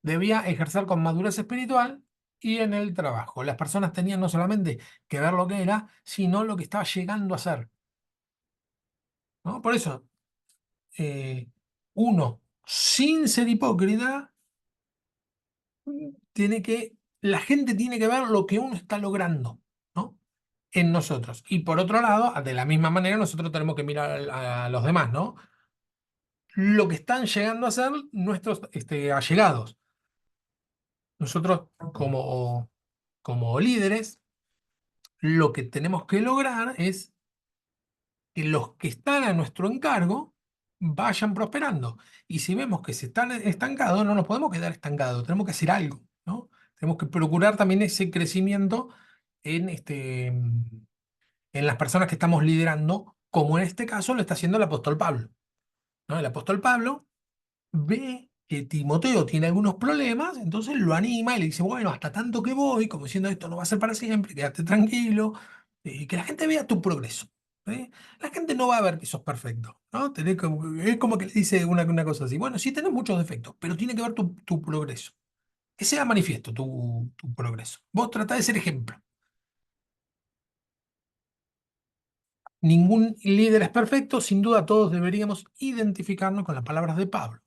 Debía ejercer con madurez espiritual y en el trabajo. Las personas tenían no solamente que ver lo que era, sino lo que estaba llegando a ser. ¿No? Por eso, eh, uno, sin ser hipócrita, la gente tiene que ver lo que uno está logrando, ¿no? En nosotros. Y por otro lado, de la misma manera, nosotros tenemos que mirar a los demás, ¿no? Lo que están llegando a ser nuestros allegados. Nosotros, como líderes, lo que tenemos que lograr es que los que están a nuestro encargo vayan prosperando. Y si vemos que se están estancados, no nos podemos quedar estancados, tenemos que hacer algo, ¿no? Tenemos que procurar también ese crecimiento en, en las personas que estamos liderando, como en este caso lo está haciendo el apóstol Pablo, ¿no? El apóstol Pablo ve que Timoteo tiene algunos problemas, entonces lo anima y le dice, bueno, hasta tanto que voy, como diciendo esto no va a ser para siempre, quédate tranquilo, y que la gente vea tu progreso. ¿Sí? La gente no va a ver que sos perfecto, ¿no? Es como que le dice una cosa así, bueno, sí tenés muchos defectos, pero tiene que ver tu progreso, que sea manifiesto tu progreso. Vos tratá de ser ejemplo. Ningún líder es perfecto, sin duda todos deberíamos identificarnos con las palabras de Pablo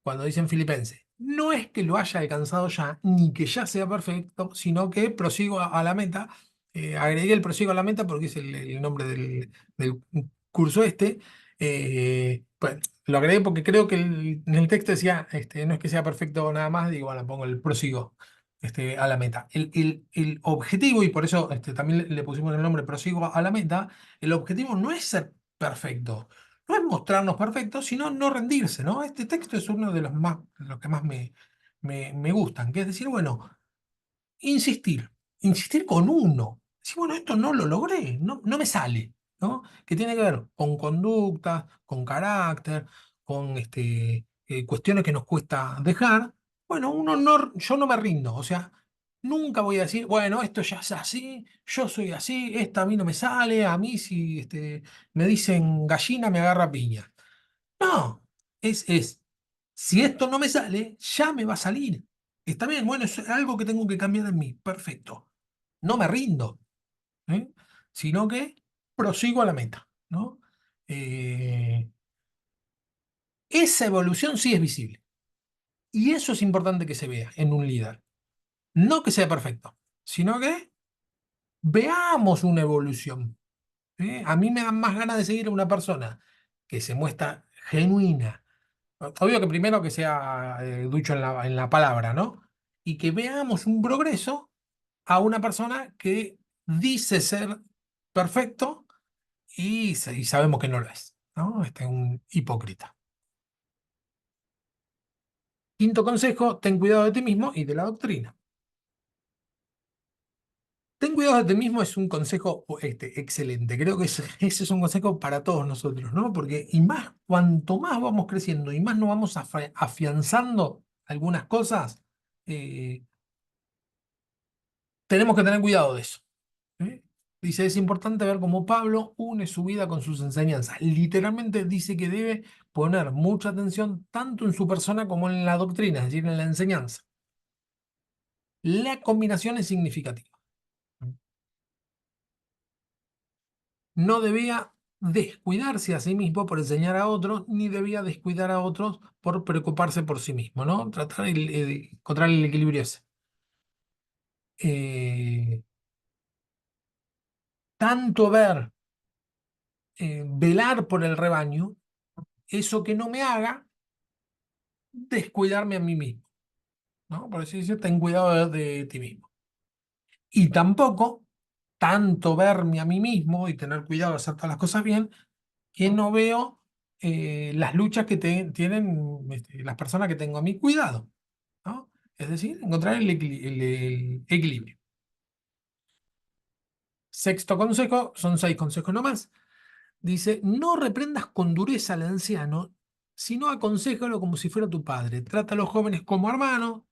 cuando dicen Filipenses. No es que lo haya alcanzado ya, ni que ya sea perfecto, sino que prosigo a la meta. Agregué el prosigo a la meta porque es el nombre del curso este. Pues, lo agregué porque creo que en el texto decía, no es que sea perfecto nada más, digo, bueno, pongo el prosigo a la meta. El objetivo, y por eso también le pusimos el nombre prosigo a la meta, el objetivo no es ser perfecto, no es mostrarnos perfectos, sino no rendirse, ¿no? Este texto es uno de los que más me gustan, que es decir, bueno, insistir, insistir con uno. Si, bueno, esto no lo logré, no me sale, ¿no? Que tiene que ver con conducta, con carácter, con cuestiones que nos cuesta dejar. Bueno, yo no me rindo, o sea, nunca voy a decir, bueno, esto ya es así, yo soy así, esta a mí no me sale, a mí si me dicen gallina me agarra piña. No, si esto no me sale, ya me va a salir. Está bien, bueno, es algo que tengo que cambiar en mí. Perfecto. No me rindo, ¿eh? Sino que prosigo a la meta, ¿no? Eh, esa evolución sí es visible. Y eso es importante que se vea en un líder. No que sea perfecto, sino que veamos una evolución. A mí me dan más ganas de seguir a una persona que se muestra genuina. Obvio que primero que sea ducho en la palabra, ¿no? Y que veamos un progreso a una persona que dice ser perfecto y sabemos que no lo es, ¿no? Un hipócrita. Quinto consejo, ten cuidado de ti mismo y de la doctrina. Ten cuidado de ti mismo es un consejo excelente. Creo que ese es un consejo para todos nosotros, ¿no? Porque y más, cuanto más vamos creciendo y más nos vamos afianzando algunas cosas, eh, tenemos que tener cuidado de eso. ¿Eh? Dice, es importante ver cómo Pablo une su vida con sus enseñanzas. Literalmente dice que debe poner mucha atención tanto en su persona como en la doctrina, es decir, en la enseñanza. La combinación es significativa. No debía descuidarse a sí mismo por enseñar a otros, ni debía descuidar a otros por preocuparse por sí mismo, ¿no? Tratar de encontrar el equilibrio ese. Eh, tanto velar por el rebaño, eso que no me haga descuidarme a mí mismo, ¿no? Por eso dice, ten cuidado de ti mismo. Y tampoco tanto verme a mí mismo y tener cuidado de hacer todas las cosas bien, que no veo las luchas que tienen las personas que tengo a mi cuidado, ¿no? Es decir, encontrar el equilibrio. Sexto consejo, son 6 consejos nomás. Dice, no reprendas con dureza al anciano, sino aconséjalo como si fuera tu padre. Trata a los jóvenes como hermanos,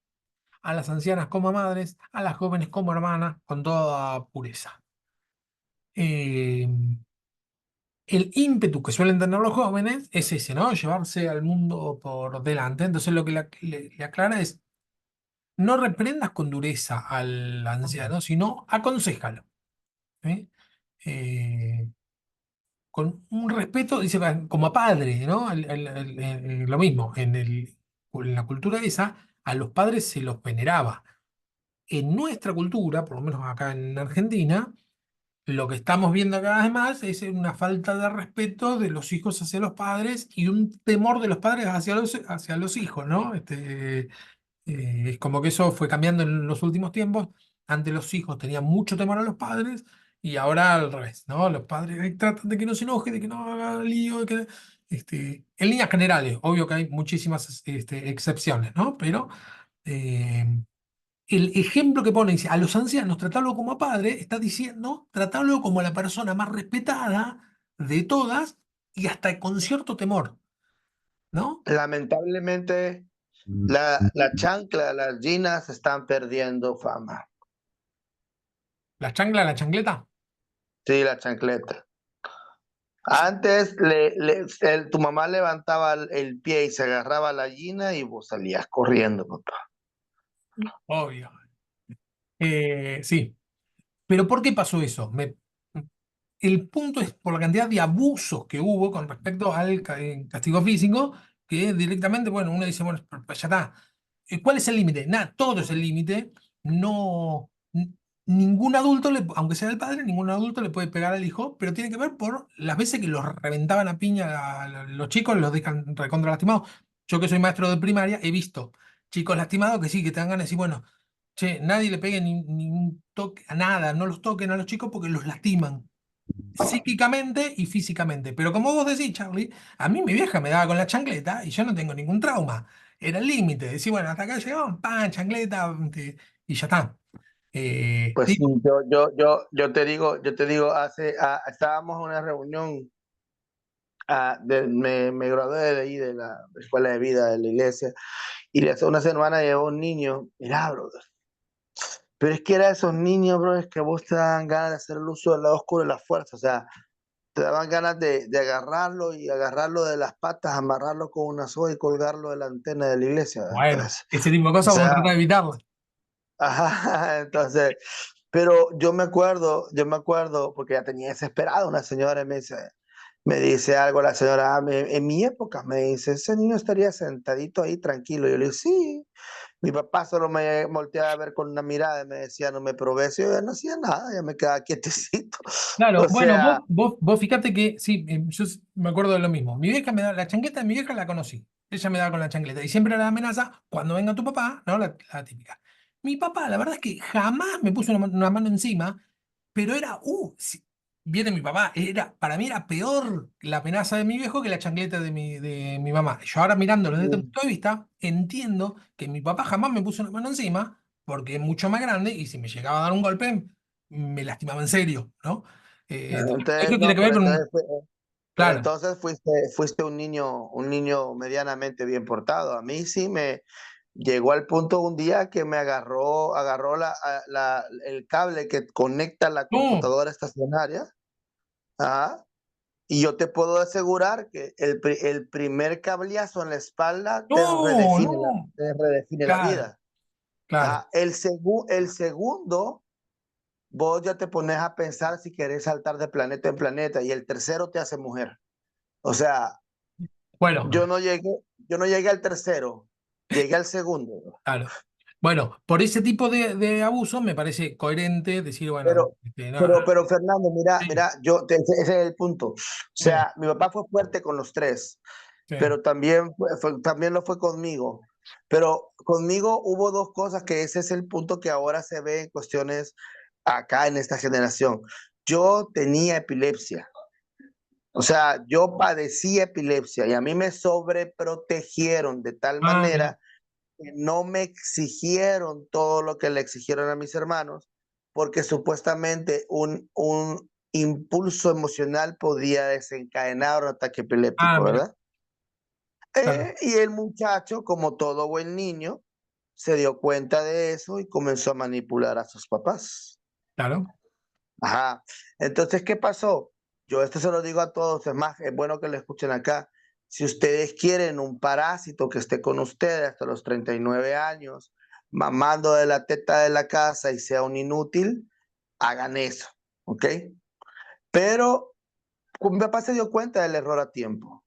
a las ancianas como madres, a las jóvenes como hermanas, con toda pureza. Eh, el ímpetu que suelen tener los jóvenes es ese, ¿no? Llevarse al mundo por delante. Entonces lo que le aclara es, no reprendas con dureza al anciano, sino aconséjalo. ¿Sí? Eh, con un respeto, dice, como a padre, ¿no? Lo mismo, en la cultura esa, a los padres se los veneraba. En nuestra cultura, por lo menos acá en Argentina, lo que estamos viendo cada vez más es una falta de respeto de los hijos hacia los padres y un temor de los padres hacia los hijos, ¿no? Es como que eso fue cambiando en los últimos tiempos. Antes los hijos tenían mucho temor a los padres y ahora al revés, ¿no? Los padres tratan de que no se enoje, de que no haga lío, en líneas generales, obvio que hay muchísimas excepciones, ¿no? Pero eh, el ejemplo que pone, dice, a los ancianos tratarlo como a padre, está diciendo tratarlo como la persona más respetada de todas y hasta con cierto temor, ¿no? Lamentablemente, la chancla, las ginas están perdiendo fama. La chancla, la chancleta. Sí, la chancleta. Antes tu mamá levantaba el pie y se agarraba a la gina y vos salías corriendo, papá. Obvio. Sí. Pero ¿por qué pasó eso? El punto es por la cantidad de abusos que hubo con respecto al castigo físico, que directamente, bueno, uno dice, bueno, pues ya está. ¿Cuál es el límite? Nada, todo es el límite. No, ningún adulto, aunque sea el padre, ningún adulto le puede pegar al hijo, pero tiene que ver por las veces que los reventaban a piña a los chicos, los dejan recontra lastimados. Yo que soy maestro de primaria, he visto chicos lastimados que sí, que te dan ganas de decir, bueno, che, nadie le pegue ni un toque a nada, no los toquen a los chicos porque los lastiman psíquicamente y físicamente. Pero como vos decís, Charlie, a mí mi vieja me daba con la chancleta y yo no tengo ningún trauma. Era el límite. Decir, bueno, hasta acá llegamos, pan, chancleta, y ya está. Pues sí, Digo, yo te digo, estábamos en una reunión, me gradué de ahí, de la escuela de vida de la iglesia, y hace una semana llevó un niño, mira, brother, pero es que era esos niños, bro, es que vos te dan ganas de hacer el uso del lado oscuro de la fuerza, o sea, te daban ganas de agarrarlo y agarrarlo de las patas, amarrarlo con una soga y colgarlo de la antena de la iglesia. bueno, Entonces, ese tipo de o cosas vamos a sea, tratar de evitarlas. ajá, entonces, pero yo me acuerdo, porque ya tenía desesperado una señora y me dice algo la señora, en mi época me dice, ese niño estaría sentadito ahí tranquilo. Yo le digo, sí, mi papá solo me volteaba a ver con una mirada y me decía, no me probés, y yo ya no hacía nada, ya me quedaba quietecito. Claro, O bueno, sea, vos fíjate que sí, yo me acuerdo de lo mismo. Mi vieja me da la chancleta de mi vieja la conocí. Ella me daba con la chancleta y siempre la amenaza cuando venga tu papá, ¿no? La típica. Mi papá, la verdad es que jamás me puso una mano encima, pero era, viene mi papá, para mí era peor la amenaza de mi viejo que la chancleta de mi mamá. Yo ahora mirándolo desde este mm, punto de vista, entiendo que mi papá jamás me puso una mano encima porque es mucho más grande y si me llegaba a dar un golpe, me lastimaba en serio, ¿no? Entonces, Eso tiene no, que ver pero con entonces, pero claro, entonces fuiste un niño medianamente bien portado. A mí sí me llegó al punto un día que me agarró el cable que conecta la no, computadora estacionaria. Ajá. Y yo te puedo asegurar que el primer cableazo en la espalda no, no, te redefine la claro, vida. claro, Ajá. El segundo, vos ya te pones a pensar si querés saltar de planeta en planeta. Y el tercero te hace mujer. O sea, bueno, yo no llegué al tercero, llegué al segundo. claro. Bueno, por ese tipo de abuso me parece coherente decir, bueno, Pero, no, pero Fernando, sí, mira, ese es el punto. O sí, sea, mi papá fue fuerte con los tres, sí. pero también, también lo fue conmigo. Pero conmigo hubo dos cosas que ese es el punto que ahora se ve en cuestiones acá en esta generación. Yo tenía epilepsia. O sea, yo padecí epilepsia y a mí me sobreprotegieron de tal Ah, mira, manera que no me exigieron todo lo que le exigieron a mis hermanos, porque supuestamente un impulso emocional podía desencadenar un ataque ah, epiléptico, mira, ¿verdad? claro, Y el muchacho, como todo buen niño, se dio cuenta de eso y comenzó a manipular a sus papás. claro, Ajá. Entonces, ¿qué pasó? Yo esto se lo digo a todos, es más, es bueno que lo escuchen acá. Si ustedes quieren un parásito que esté con ustedes hasta los 39 años, mamando de la teta de la casa y sea un inútil, hagan eso, ¿ok? Pero mi papá se dio cuenta del error a tiempo,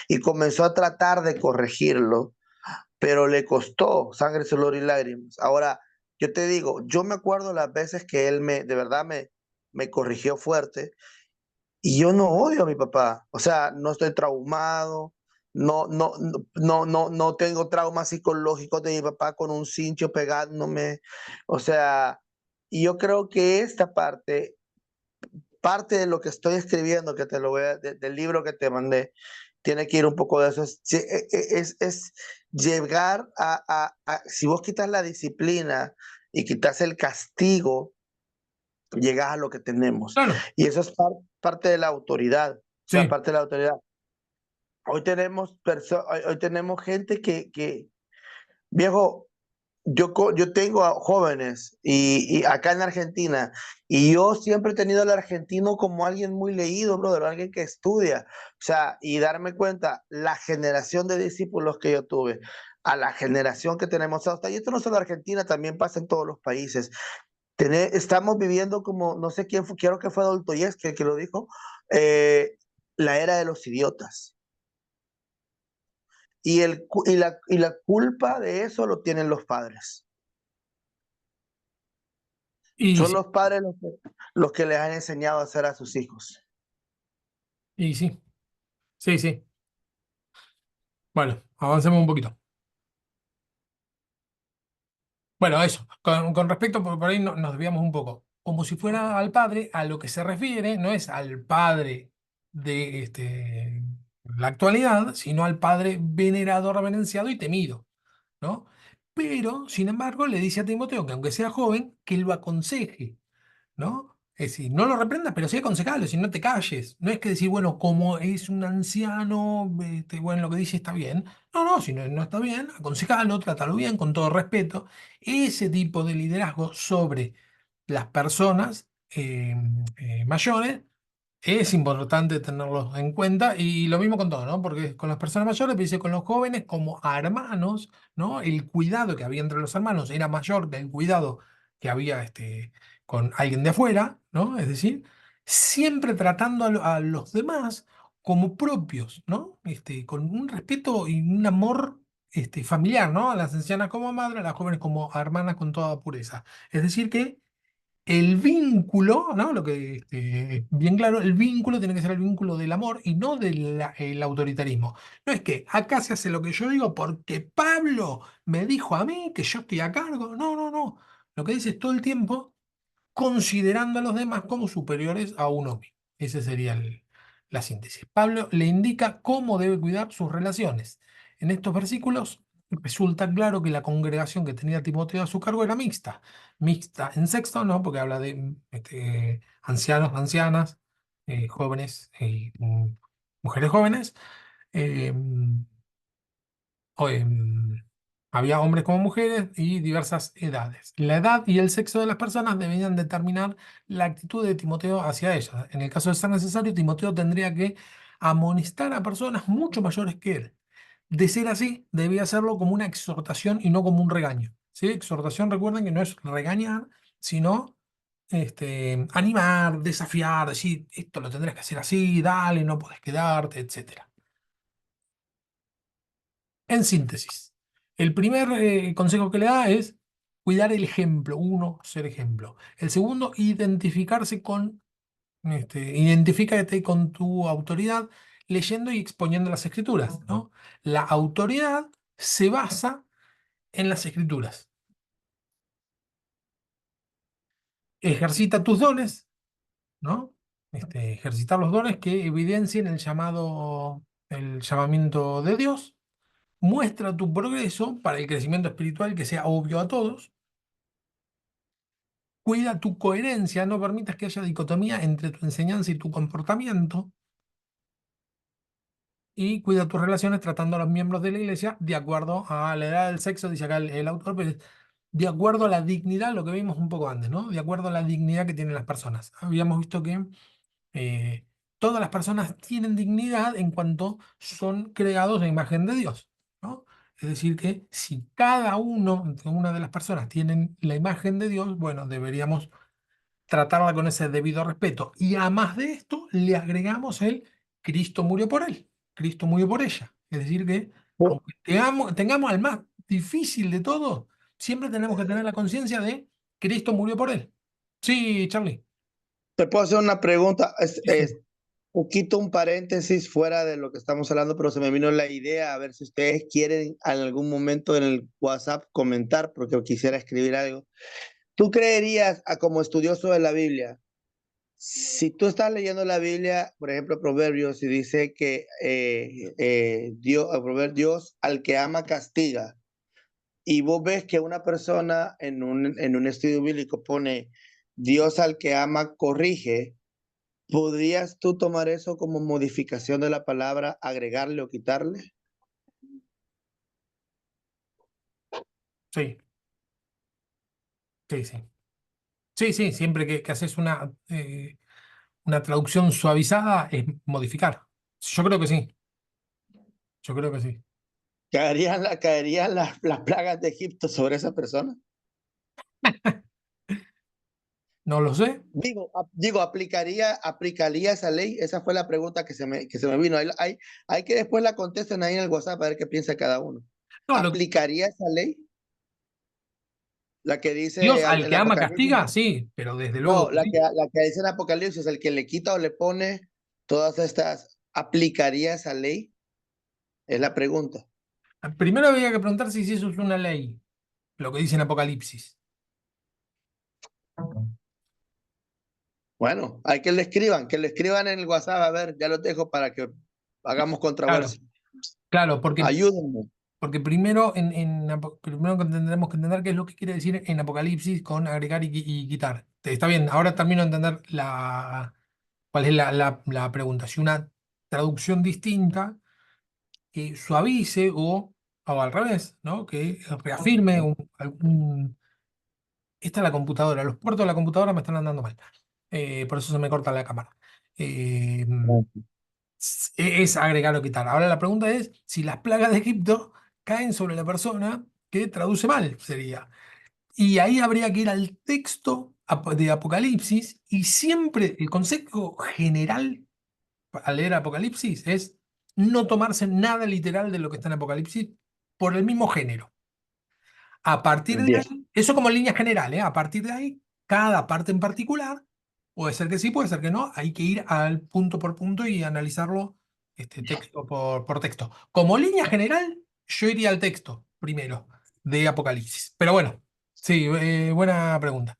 y comenzó a tratar de corregirlo, pero le costó sangre, sudor y lágrimas. Ahora, yo te digo, yo me acuerdo las veces que él de verdad me corrigió fuerte y yo no odio a mi papá. O sea, no estoy traumado, no tengo traumas psicológicos de mi papá con un cincho pegándome. O sea, y yo creo que esta parte de lo que estoy escribiendo, que te lo voy del libro que te mandé, tiene que ir un poco de eso. Es llegar si vos quitas la disciplina y quitas el castigo, llegas a lo que tenemos. claro, Y eso es parte de la autoridad. O sea, sí. parte de la autoridad. Hoy tenemos gente viejo, yo tengo a jóvenes y acá en Argentina, y yo siempre he tenido al argentino como alguien muy leído, brother, alguien que estudia, o sea, y darme cuenta, la generación de discípulos que yo tuve, a la generación que tenemos hasta, y esto no solo en Argentina, también pasa en todos los países. Estamos viviendo como, no sé quién fue, creo que fue Dostoyevsky el que lo dijo, eh, la era de los idiotas. Y la culpa de eso lo tienen los padres. Y Son sí, los padres los que les han enseñado a hacer a sus hijos. y sí, sí, sí. Bueno, avancemos un poquito. Bueno, eso, con respecto, por ahí nos desviamos un poco. Como si fuera al padre, a lo que se refiere no es al padre de la actualidad, sino al padre venerado, reverenciado y temido, ¿no? Pero, sin embargo, le dice a Timoteo que aunque sea joven, que lo aconseje, ¿no? Es decir, no lo reprendas, pero sí aconsejalo, si no te calles. No es que decir, bueno, como es un anciano, bueno, lo que dice está bien. No, no, si no está bien, aconsejalo, trátalo bien, con todo respeto. Ese tipo de liderazgo sobre las personas mayores es importante tenerlos en cuenta y lo mismo con todo, ¿no? Porque con las personas mayores, pero dice con los jóvenes como a hermanos, ¿no? El cuidado que había entre los hermanos era mayor que el cuidado que había con alguien de afuera, ¿no? Es decir, siempre tratando a los demás como propios, ¿no? Con un respeto y un amor familiar, ¿no? A las ancianas como madre, a las jóvenes como hermanas con toda pureza. Es decir, que el vínculo, ¿no? Lo que bien claro, el vínculo tiene que ser el vínculo del amor y no del el autoritarismo. No es que acá se hace lo que yo digo porque Pablo me dijo a mí que yo estoy a cargo. No, no, no. Lo que dice es todo el tiempo considerando a los demás como superiores a uno mismo. Esa sería la síntesis. Pablo le indica cómo debe cuidar sus relaciones. En estos versículos resulta claro que la congregación que tenía Timoteo a su cargo era mixta. Mixta en sexto, ¿no? Porque habla de ancianos, ancianas, jóvenes y mujeres jóvenes. eh, o, había hombres como mujeres y diversas edades. La edad y el sexo de las personas debían determinar la actitud de Timoteo hacia ellas. En el caso de ser necesario, Timoteo tendría que amonestar a personas mucho mayores que él. De ser así, debía hacerlo como una exhortación y no como un regaño. ¿Sí? Exhortación, recuerden que no es regañar, sino animar, desafiar, decir, esto lo tendrás que hacer así, dale, no puedes quedarte, etcétera. En síntesis, el primer consejo que le da es cuidar el ejemplo, uno, ser ejemplo. El segundo, identifícate con tu autoridad leyendo y exponiendo las escrituras, ¿no? La autoridad se basa en las escrituras. Ejercita tus dones, ¿no? Ejercitar los dones que evidencien el llamamiento de Dios. Muestra tu progreso para el crecimiento espiritual que sea obvio a todos. Cuida tu coherencia, no permitas que haya dicotomía entre tu enseñanza y tu comportamiento. Y cuida tus relaciones tratando a los miembros de la iglesia de acuerdo a la edad, del sexo, dice acá el autor, pero es de acuerdo a la dignidad, lo que vimos un poco antes, ¿no? De acuerdo a la dignidad que tienen las personas. Habíamos visto que eh, todas las personas tienen dignidad en cuanto son creados a imagen de Dios, ¿no? Es decir, que si cada una de las personas tienen la imagen de Dios, bueno, deberíamos tratarla con ese debido respeto. Y a más de esto, le agregamos el Cristo murió por él, Cristo murió por ella. Es decir, que aunque tengamos al más difícil de todo, siempre tenemos que tener la conciencia de Cristo murió por él. Sí, Charlie. Te puedo hacer una pregunta, Sí, sí. poquito un paréntesis fuera de lo que estamos hablando, pero se me vino la idea a ver si ustedes quieren en algún momento en el WhatsApp comentar, porque quisiera escribir algo. ¿Tú creerías, como estudioso de la Biblia, si tú estás leyendo la Biblia, por ejemplo, Proverbios, y dice que Dios al que ama castiga, y vos ves que una persona en un estudio bíblico pone Dios al que ama corrige, ¿podrías tú tomar eso como modificación de la palabra, agregarle o quitarle? Sí, sí, sí. Sí, sí, siempre que haces una traducción suavizada es modificar. Yo creo que sí, yo creo que sí. ¿Caerían las plagas de Egipto sobre esa persona? No lo sé. Digo, aplicaría esa ley. Esa fue la pregunta que se me vino. Hay que después la contesten ahí en el WhatsApp a ver qué piensa cada uno. No, ¿Aplicaría esa ley? La que Dios dice al en que ama Apocalipsis. castiga, sí, pero desde luego No, que sí. la que dice en Apocalipsis, el que le quita o le pone todas estas, ¿aplicaría esa ley? Es la pregunta. Primero había que preguntar si eso es una ley, lo que dice en Apocalipsis. Bueno, hay que le escriban en el WhatsApp, a ver, ya los dejo para que hagamos Claro, controversia. claro, Ayúdenme. porque primero que tendremos que entender qué es lo que quiere decir en Apocalipsis con agregar y quitar. Está bien, ahora termino de entender cuál es la pregunta. Si una traducción distinta que suavice o al revés, ¿no? Que reafirme Esta es la computadora, los puertos de la computadora me están andando mal. Por eso se me corta la cámara. Eh, es agregar o quitar. Ahora la pregunta es si las plagas de Egipto caen sobre la persona que traduce mal, sería. Y ahí habría que ir al texto de Apocalipsis y siempre el consejo general al leer Apocalipsis es no tomarse nada literal de lo que está en Apocalipsis por el mismo género. A partir de Bien. ahí, eso como línea general, ¿eh? A partir de ahí, cada parte en particular, puede ser que sí, puede ser que no, hay que ir al punto por punto y analizarlo texto por texto. Como línea general, yo iría al texto primero de Apocalipsis. Pero bueno, sí, buena pregunta.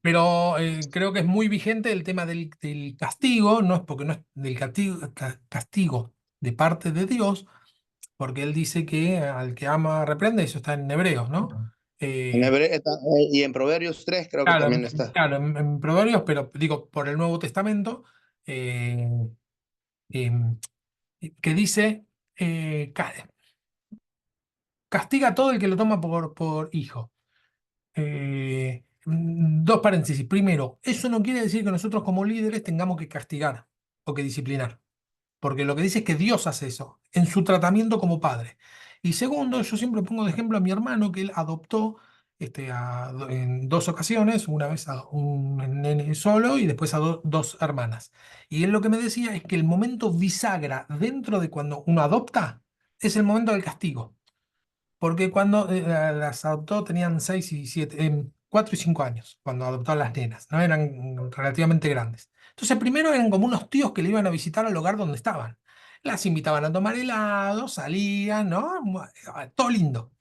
Pero creo que es muy vigente el tema del castigo, no es porque no es del castigo de parte de Dios, porque él dice que al que ama reprende, eso está en Hebreos, ¿no? En Eh, Hebre- y en Proverbios 3 creo que claro, también está. claro, en Proverbios, pero digo, por el Nuevo Testamento, eh, em, que dice, castiga a todo el que lo toma por hijo. Dos paréntesis. Primero, eso no quiere decir que nosotros como líderes tengamos que castigar o que disciplinar, porque lo que dice es que Dios hace eso en su tratamiento como padre. Y segundo, yo siempre pongo de ejemplo a mi hermano que él adoptó en dos ocasiones, una vez a un nene solo y después a dos hermanas. Y él lo que me decía es que el momento bisagra dentro de cuando uno adopta es el momento del castigo. Porque cuando las adoptó tenían 4 y 5 años, cuando adoptó a las nenas, ¿no? Eran relativamente grandes. Entonces, primero eran como unos tíos que le iban a visitar al hogar donde estaban. Las invitaban a tomar helado, salían, ¿no? Todo lindo.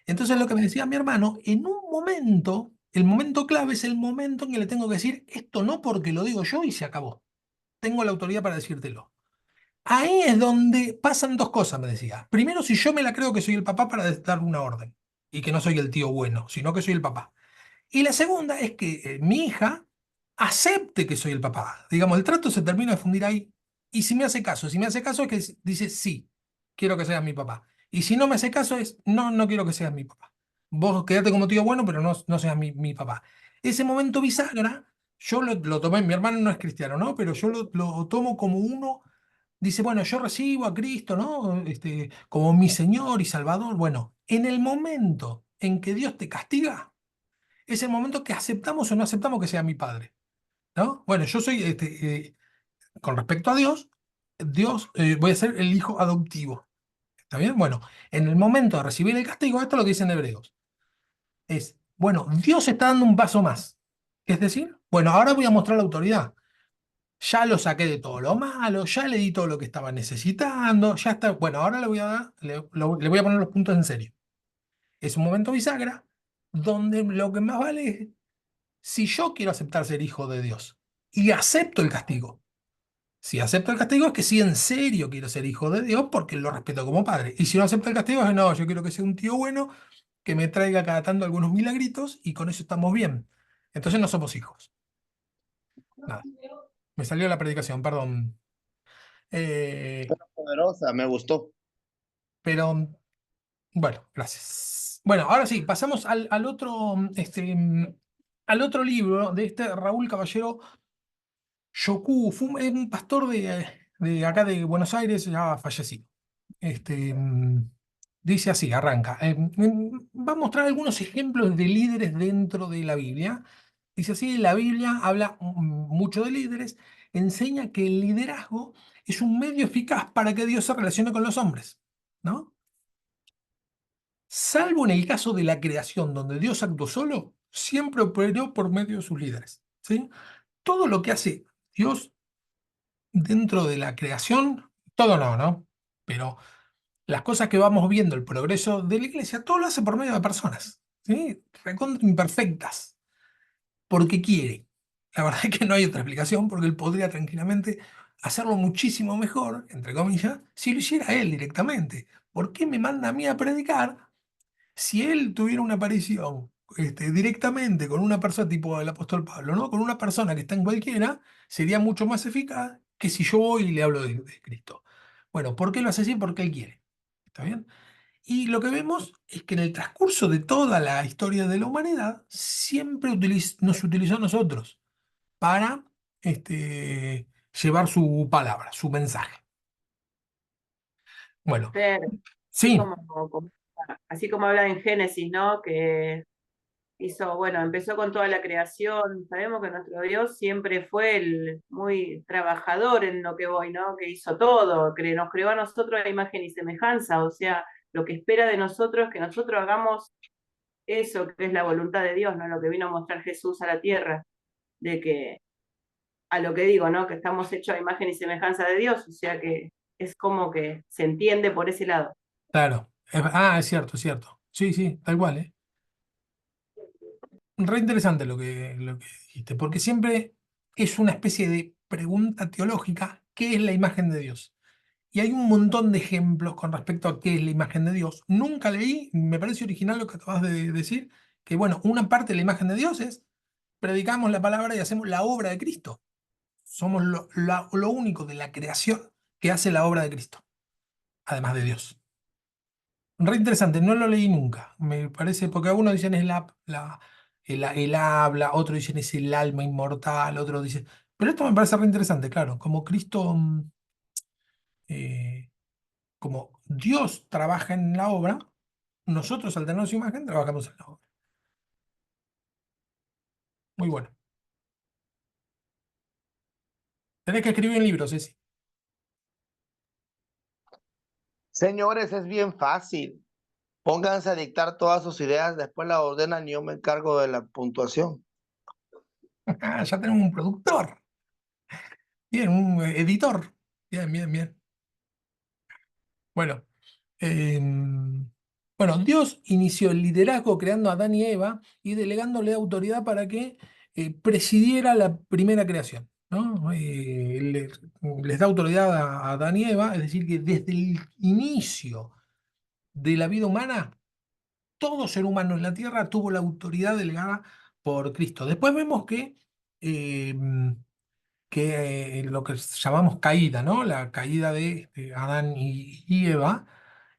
Entonces, lo que me decía mi hermano, en un momento, el momento clave es el momento en que le tengo que decir esto no porque lo digo yo y se acabó. Tengo la autoridad para decírtelo. Ahí es donde pasan dos cosas, me decía. Primero, si yo me la creo que soy el papá para dar una orden y que no soy el tío bueno, sino que soy el papá. Y la segunda es que mi hija acepte que soy el papá. Digamos, el trato se termina de fundir ahí. Y si me hace caso es que dice sí, quiero que seas mi papá. Y si no me hace caso es no, no quiero que seas mi papá. Vos quedate como tío bueno, pero no seas mi papá. Ese momento bisagra, yo lo tomé, mi hermano no es cristiano, ¿no? Pero yo lo tomo como uno. Dice, bueno, yo recibo a Cristo, ¿no? Como mi Señor y Salvador. Bueno, en el momento en que Dios te castiga, es el momento que aceptamos o no aceptamos que sea mi Padre, ¿no? Bueno, yo soy, con respecto a Dios, voy a ser el hijo adoptivo, ¿está bien? Bueno, en el momento de recibir el castigo, esto es lo que dicen Hebreos, es, bueno, Dios está dando un paso más. Es decir, bueno, ahora voy a mostrar la autoridad. Ya lo saqué de todo lo malo, ya le di todo lo que estaba necesitando, ya está. Bueno, ahora le voy a dar, le voy a poner los puntos en serio. Es un momento bisagra donde lo que más vale es si yo quiero aceptar ser hijo de Dios y acepto el castigo. Si acepto el castigo es que sí en serio quiero ser hijo de Dios porque lo respeto como padre. Y si no acepto el castigo es que no, yo quiero que sea un tío bueno que me traiga cada tanto algunos milagritos y con eso estamos bien. Entonces no somos hijos. Nada, me salió la predicación, perdón. Eh, Poderosa, me gustó. pero bueno, gracias. Bueno, ahora sí, pasamos al otro libro de este Raúl Caballero Yokú. Es un pastor de acá de Buenos Aires, ya fallecido. Este, mm, Dice así, arranca. Va a mostrar algunos ejemplos de líderes dentro de la Biblia. Dice así, la Biblia habla mucho de líderes, enseña que el liderazgo es un medio eficaz para que Dios se relacione con los hombres, ¿no? Salvo en el caso de la creación, donde Dios actuó solo, siempre operó por medio de sus líderes, ¿sí? Todo lo que hace Dios dentro de la creación, todo no, ¿no? Pero las cosas que vamos viendo, el progreso de la iglesia, todo lo hace por medio de personas, ¿sí? Recontra imperfectas, porque quiere. La verdad es que no hay otra explicación, porque él podría tranquilamente hacerlo muchísimo mejor, entre comillas, si lo hiciera él directamente. ¿Por qué me manda a mí a predicar? Si él tuviera una aparición directamente con una persona tipo el apóstol Pablo, ¿no? Con una persona que está en cualquiera, sería mucho más eficaz que si yo voy y le hablo de Cristo. Bueno, ¿por qué lo hace así? Porque él quiere. ¿Está bien? Y lo que vemos es que en el transcurso de toda la historia de la humanidad, siempre nos utilizó a nosotros para llevar su palabra, su mensaje. Bueno, Fer, así sí, así como habla en Génesis, ¿no? Que bueno, empezó con toda la creación. Sabemos que nuestro Dios siempre fue el muy trabajador en lo que voy, ¿no? Que hizo todo, que nos creó a nosotros a imagen y semejanza. O sea, lo que espera de nosotros es que nosotros hagamos eso que es la voluntad de Dios, ¿no? Lo que vino a mostrar Jesús a la tierra, de que, a lo que digo, ¿no? Que estamos hechos a imagen y semejanza de Dios. O sea que es como que se entiende por ese lado. claro. Es cierto, es cierto. Sí, sí, tal cual, ¿eh? Re interesante lo que dijiste, porque siempre es una especie de pregunta teológica, ¿qué es la imagen de Dios? Y hay un montón de ejemplos con respecto a qué es la imagen de Dios. Nunca leí, me parece original lo que acabas de decir, que bueno, una parte de la imagen de Dios es predicamos la palabra y hacemos la obra de Cristo. Somos lo único de la creación que hace la obra de Cristo, además de Dios. Re interesante, no lo leí nunca. Me parece, porque algunos dicen es el habla, otros dicen es el alma inmortal, otros dicen. Pero esto me parece re interesante, claro. Como Cristo, eh, como Dios trabaja en la obra, nosotros al tener su imagen trabajamos en la obra. Muy bueno. Tenés que escribir un libro, Ceci. Señores, es bien fácil. Pónganse a dictar todas sus ideas, después las ordenan y yo me encargo de la puntuación. Ah, ya tenemos un productor. Bien, un editor. Bien, bien, bien. Bueno. Bueno, Dios inició el liderazgo creando a Adán y Eva y delegándole autoridad para que presidiera la primera creación, ¿no? Les da autoridad a Adán y Eva, es decir, que desde el inicio de la vida humana, todo ser humano en la tierra tuvo la autoridad delegada por Cristo. Después vemos que lo que llamamos caída, ¿no? La caída de Adán y Eva.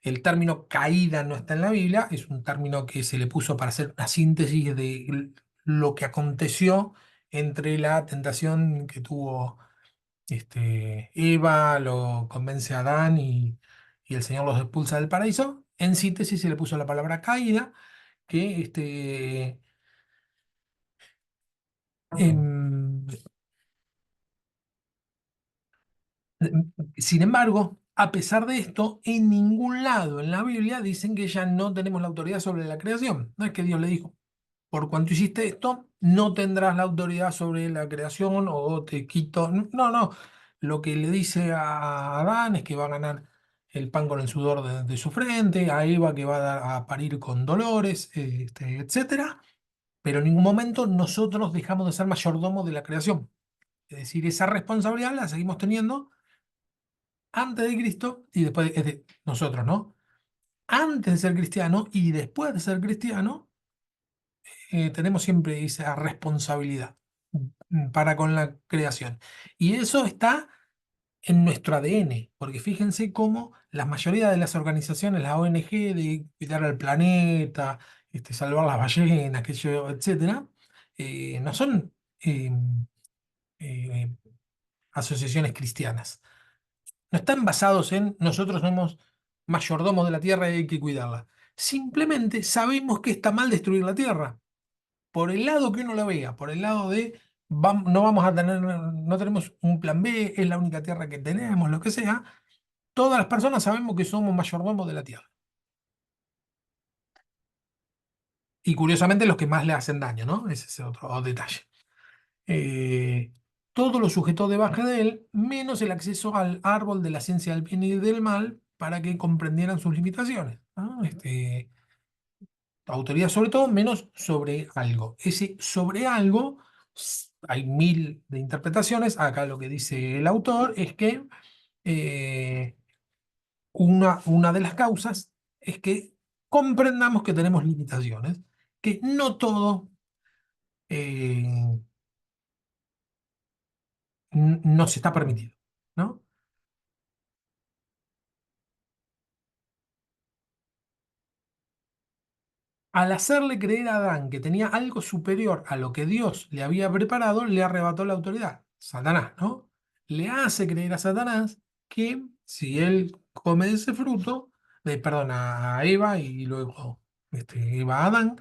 El término caída no está en la Biblia, es un término que se le puso para hacer una síntesis de lo que aconteció entre la tentación que tuvo Eva, lo convence a Adán y el Señor los expulsa del paraíso. En síntesis se le puso la palabra caída, que em, sin embargo, a pesar de esto, en ningún lado en la Biblia dicen que ya no tenemos la autoridad sobre la creación. No es que Dios le dijo, por cuanto hiciste esto, no tendrás la autoridad sobre la creación o te quito. No, no. Lo que le dice a Adán es que va a ganar el pan con el sudor de su frente, a Eva que va a parir con dolores, etcétera. Pero en ningún momento nosotros dejamos de ser mayordomos de la creación. Es decir, esa responsabilidad la seguimos teniendo antes de Cristo y después de nosotros, ¿no? Antes de ser cristiano y después de ser cristiano, tenemos siempre esa responsabilidad para con la creación. Y eso está en nuestro ADN, porque fíjense cómo la mayoría de las organizaciones, la ONG de cuidar al planeta, salvar las ballenas, que yo, etcétera, no son eh, eh, asociaciones cristianas. No están basados en nosotros somos mayordomos de la tierra y hay que cuidarla. Simplemente sabemos que está mal destruir la tierra. Por el lado que uno lo vea, por el lado de no vamos a tener, no tenemos un plan B, es la única tierra que tenemos, lo que sea, todas las personas sabemos que somos mayordomos de la tierra. Y curiosamente los que más le hacen daño, ¿no? Ese es otro detalle. Eh, Todo lo sujetó debajo de él, menos el acceso al árbol de la ciencia del bien y del mal, para que comprendieran sus limitaciones, ¿no? Autoridad sobre todo, menos sobre algo. Ese sobre algo, hay mil de interpretaciones. Acá lo que dice el autor es que eh, una de las causas es que comprendamos que tenemos limitaciones, que no todo eh, nos está permitido, ¿no? Al hacerle creer a Adán que tenía algo superior a lo que Dios le había preparado, le arrebató la autoridad. Satanás, ¿no? Le hace creer a Satanás que si él come de ese fruto, perdón, a Eva y luego Eva a Adán,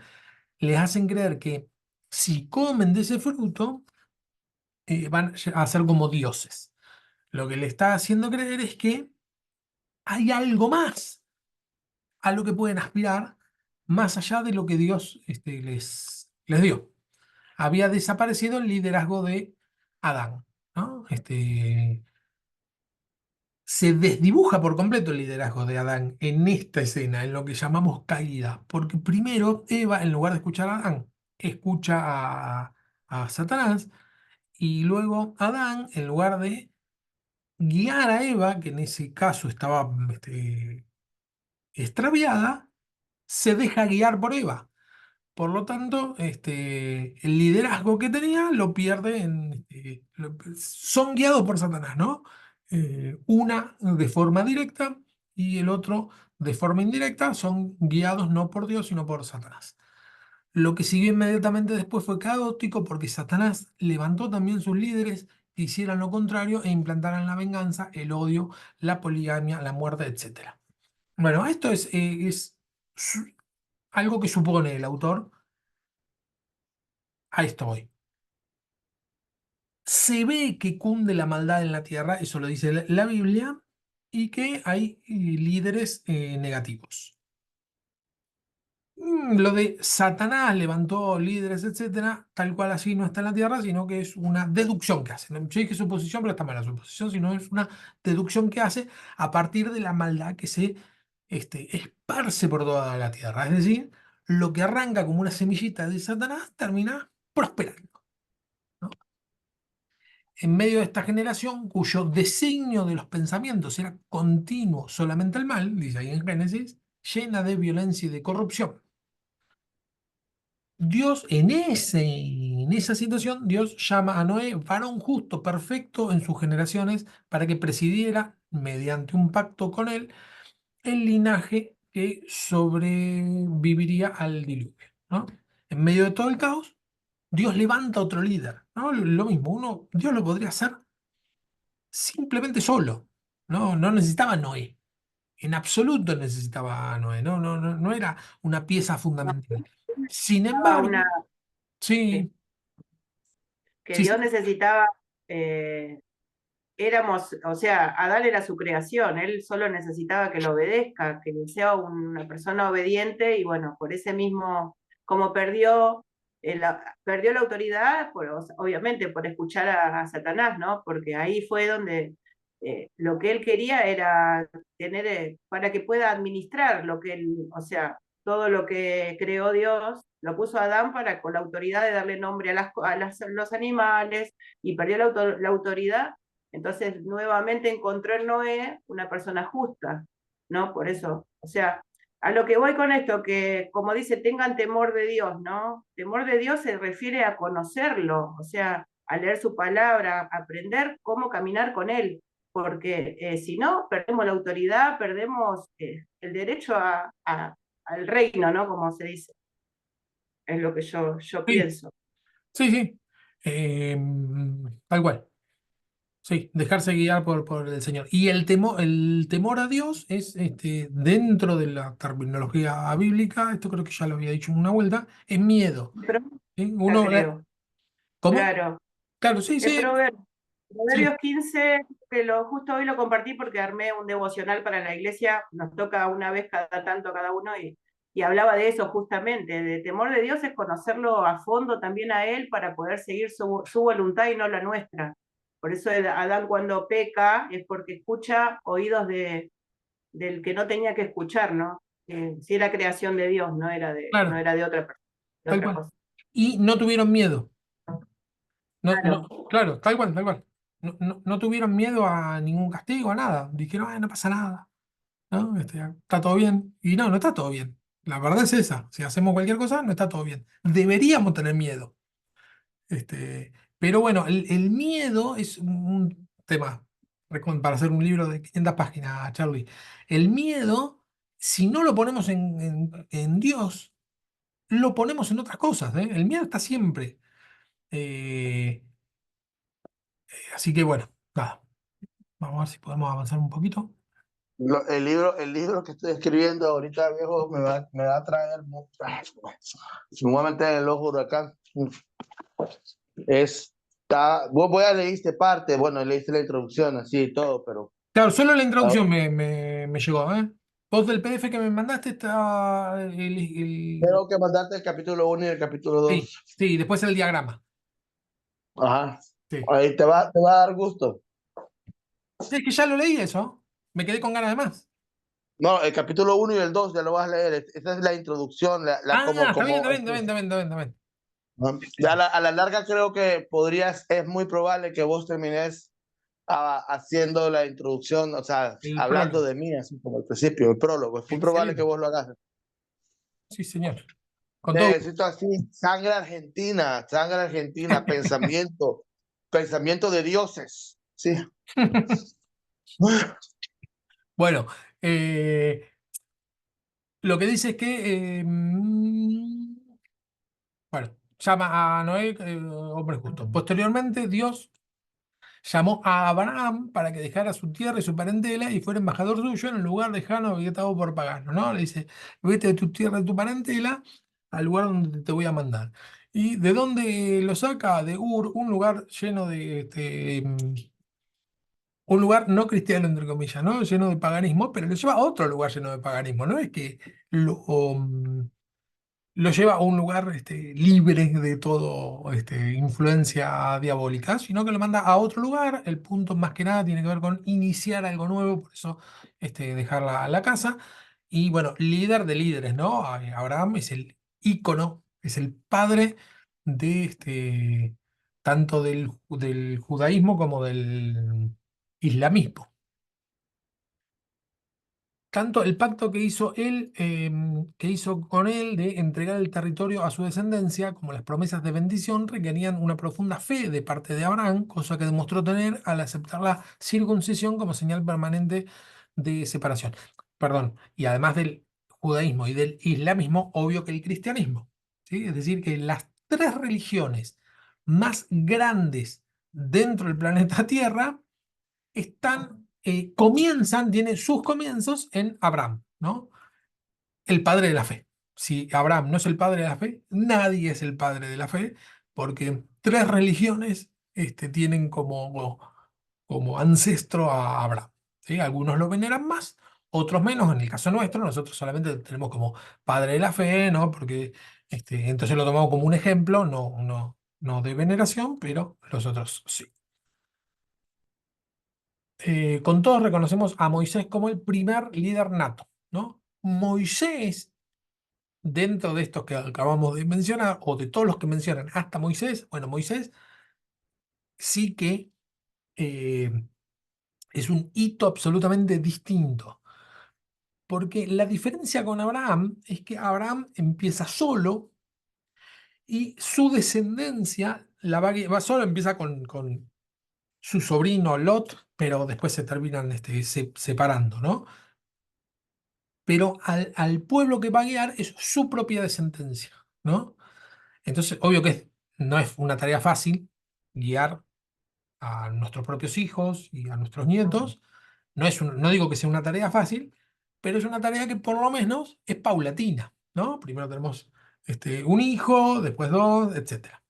les hacen creer que si comen de ese fruto, van a ser como dioses. Lo que le está haciendo creer es que hay algo más a lo que pueden aspirar más allá de lo que Dios les dio. Había desaparecido el liderazgo de Adán, ¿no? Se desdibuja por completo el liderazgo de Adán en esta escena, en lo que llamamos caída, porque primero Eva, en lugar de escuchar a Adán, escucha a Satanás, y luego Adán, en lugar de guiar a Eva, que en ese caso estaba extraviada, se deja guiar por Eva. Por lo tanto, el liderazgo que tenía lo pierde son guiados por Satanás, ¿no? Una de forma directa y el otro de forma indirecta, son guiados no por Dios, sino por Satanás. Lo que siguió inmediatamente después fue caótico porque Satanás levantó también sus líderes que hicieran lo contrario e implantaran la venganza, el odio, la poligamia, la muerte, etc. Bueno, esto es algo que supone el autor. A esto voy. Se ve que cunde la maldad en la tierra, eso lo dice la Biblia, y que hay líderes negativos. Lo de Satanás levantó líderes, etcétera, tal cual así no está en la tierra, sino que es una deducción que hace. Yo dije suposición, pero está mala suposición, sino es una deducción que hace a partir de la maldad que se esparce por toda la tierra. Es decir, lo que arranca como una semillita de Satanás termina prosperando, ¿no? En medio de esta generación, cuyo designio de los pensamientos era continuo solamente el mal, dice ahí en Génesis, llena de violencia y de corrupción. Dios, en esa situación, Dios llama a Noé varón justo, perfecto en sus generaciones, para que presidiera, mediante un pacto con él, el linaje que sobreviviría al diluvio, ¿no? En medio de todo el caos, Dios levanta otro líder, ¿no? Lo mismo, Dios lo podría hacer simplemente solo, ¿no? No necesitaba a Noé, en absoluto necesitaba a Noé, no era una pieza fundamental. Sin Necesitaba embargo, que, sí, que sí, Dios sí, necesitaba, éramos, o sea, Adán era su creación, él solo necesitaba que lo obedezca, que sea una persona obediente y bueno, por ese mismo, como perdió la autoridad, obviamente por escuchar a Satanás, ¿no? Porque ahí fue donde lo que él quería era tener, para que pueda administrar lo que él, o sea, todo lo que creó Dios, lo puso a Adán para con la autoridad de darle nombre los animales y perdió la autoridad. Entonces, nuevamente encontró en Noé una persona justa, ¿no? Por eso, o sea, a lo que voy con esto, que como dice, tengan temor de Dios, ¿no? Temor de Dios se refiere a conocerlo, o sea, a leer su palabra, a aprender cómo caminar con Él, porque si no, perdemos la autoridad, perdemos el derecho al reino, ¿no? Como se dice, es lo que yo sí, pienso. sí, sí. Tal cual. Sí, dejarse guiar por el Señor. Y el temor a Dios es, dentro de la terminología bíblica, esto creo que ya lo había dicho en una vuelta, es miedo. Pero, ¿Sí? creo, ¿Cómo? claro. Claro, sí, Es sí, Proverbios sí, 15, que justo hoy lo compartí porque armé un devocional para la iglesia, nos toca una vez cada tanto cada uno y hablaba de eso justamente, de temor de Dios es conocerlo a fondo también a Él para poder seguir su voluntad y no la nuestra. Por eso Adán cuando peca es porque escucha oídos del que no tenía que escuchar, ¿no? Si era creación de Dios, no claro, era de otra persona, de tal otra cual. cosa. Y no tuvieron miedo. No, no, Claro, claro, tal cual, tal cual. No tuvieron miedo a ningún castigo, a nada. Dijeron, "Ay, no pasa nada, ¿no? Está todo bien". Y no está todo bien. La verdad es esa. Si hacemos cualquier cosa, no está todo bien. Deberíamos tener miedo. Pero bueno, el miedo es un tema para hacer un libro de 500 páginas, Charlie. El miedo, si no lo ponemos en Dios, lo ponemos en otras cosas, ¿eh? El miedo está siempre. Eh, Así que bueno, nada. Vamos a ver si podemos avanzar un poquito. El libro que estoy escribiendo ahorita, viejo, me va a traer. Me voy a meter en el ojo de huracán. Vos ya leíste parte, bueno, leíste la introducción, así y todo, pero Claro, solo la ah, introducción me llegó, ¿eh? Vos del PDF que me mandaste está tengo que mandarte el capítulo 1 y el capítulo sí, 2. sí, después el diagrama. Ajá. Sí. Ahí te va a dar gusto. Sí, es que ya lo leí eso. Me quedé con ganas de más. No, el capítulo 1 y el 2 ya lo vas a leer. Esa es la introducción, Ah, está bien, está bien, está bien, está bien, está bien, está bien. ¿no? Ya a la larga creo que es muy probable que vos termines haciendo la introducción, o sea, El hablando prólogo. de mí, así como el principio, el prólogo. Es muy probable que Excelente. vos lo hagas. Sí, señor. Con todo gusto. Necesito así, sangre argentina, pensamiento de dioses. Sí. Bueno, lo que dice es que, bueno, llama a Noé hombre justo. Posteriormente, Dios llamó a Abraham para que dejara su tierra y su parentela y fuera embajador suyo en el lugar lejano habitado por paganos, ¿no? Le dice, vete de tu tierra y tu parentela al lugar donde te voy a mandar. ¿Y de dónde lo saca? De Ur, un lugar lleno de, un lugar no cristiano, entre comillas, ¿no? Lleno de paganismo, pero lo lleva a otro lugar lleno de paganismo, ¿no? Es que lo, lo lleva a un lugar libre de todo influencia diabólica, sino que lo manda a otro lugar. El punto más que nada tiene que ver con iniciar algo nuevo, por eso dejar la casa. Y bueno, líder de líderes, ¿no? Abraham es el ícono, es el padre de tanto del judaísmo como del islamismo. Tanto el pacto que hizo él, que hizo con él de entregar el territorio a su descendencia, como las promesas de bendición, requerían una profunda fe de parte de Abraham, cosa que demostró tener al aceptar la circuncisión como señal permanente de separación. Perdón, y además del judaísmo y del islamismo, obvio que el cristianismo. ¿Sí? Es decir, que las tres religiones más grandes dentro del planeta Tierra tienen sus comienzos en Abraham, ¿no? El padre de la fe. Si Abraham no es el padre de la fe, nadie es el padre de la fe, porque tres religiones tienen como ancestro a Abraham. ¿Sí? Algunos lo veneran más, otros menos. En el caso nuestro, nosotros solamente tenemos como padre de la fe, ¿no? Porque entonces lo tomamos como un ejemplo, no de veneración, pero los otros sí. Con todos reconocemos a Moisés como el primer líder nato, ¿no? Moisés, dentro de estos que acabamos de mencionar, o de todos los que mencionan hasta Moisés, bueno, Moisés sí que eh, es un hito absolutamente distinto, porque la diferencia con Abraham es que Abraham empieza solo y su descendencia va solo, empieza con su sobrino Lot, pero después se terminan separando, ¿no? Pero al pueblo que va a guiar es su propia descendencia, ¿no? Entonces, obvio que no es una tarea fácil guiar a nuestros propios hijos y a nuestros nietos. No digo que sea una tarea fácil, pero es una tarea que por lo menos es paulatina, ¿no? Primero tenemos un hijo, después dos, etcétera.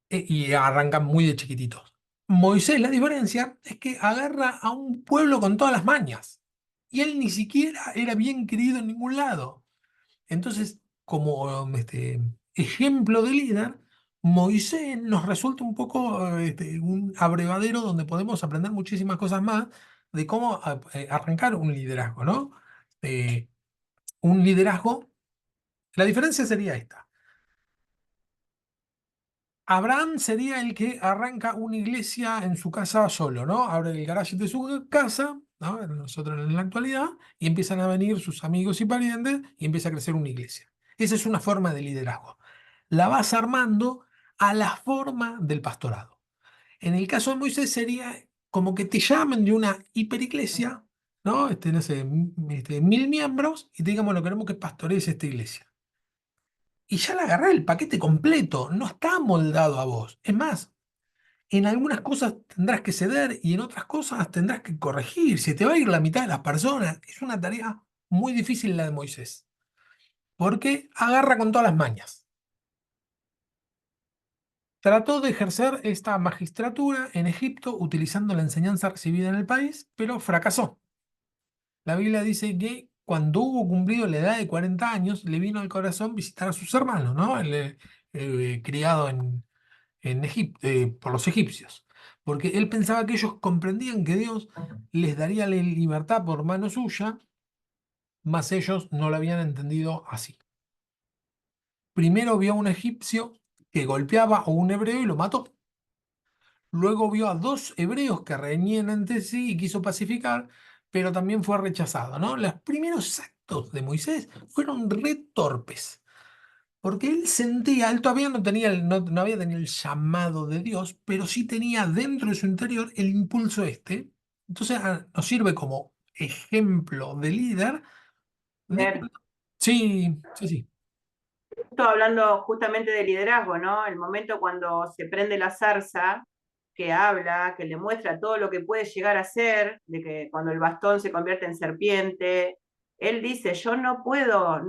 Y arrancan muy de chiquititos. Moisés, la diferencia es que agarra a un pueblo con todas las mañas. Y él ni siquiera era bien querido en ningún lado. Entonces, como ejemplo de líder, Moisés nos resulta un poco un abrevadero donde podemos aprender muchísimas cosas más de cómo arrancar un liderazgo, ¿no? Eh, un liderazgo, la diferencia sería esta. Abraham sería el que arranca una iglesia en su casa solo, ¿no? Abre el garaje de su casa, ¿no? Nosotros en la actualidad, y empiezan a venir sus amigos y parientes y empieza a crecer una iglesia. Esa es una forma de liderazgo. La vas armando a la forma del pastorado. En el caso de Moisés sería como que te llamen de una hiperiglesia, ¿no? No sé, 1000 miembros y te digan, bueno, queremos que pastorees esta iglesia. Y ya le agarré el paquete completo, no está moldado a vos. Es más, en algunas cosas tendrás que ceder y en otras cosas tendrás que corregir. Se te va a ir la mitad de las personas. Es una tarea muy difícil la de Moisés, porque agarra con todas las mañas. Trató de ejercer esta magistratura en Egipto utilizando la enseñanza recibida en el país, pero fracasó. La Biblia dice que cuando hubo cumplido la edad de 40 años, le vino al corazón visitar a sus hermanos, ¿no? Criado en Egipto, por los egipcios, porque él pensaba que ellos comprendían que Dios les daría la libertad por mano suya, mas ellos no lo habían entendido así. Primero vio a un egipcio que golpeaba a un hebreo y lo mató. luego vio a dos hebreos que reñían entre sí y quiso pacificar, pero también fue rechazado, ¿no? Los primeros actos de Moisés fueron re torpes. Porque él sentía, él todavía no tenía, no había tenido el llamado de Dios, pero sí tenía dentro de su interior el impulso este. Entonces nos sirve como ejemplo de líder de... Ver, Sí, sí, sí. justo hablando justamente de liderazgo, ¿no? El momento cuando se prende la zarza, que habla, que le muestra todo lo que puede llegar a ser, de que cuando el bastón se convierte en serpiente, él dice, yo no puedo,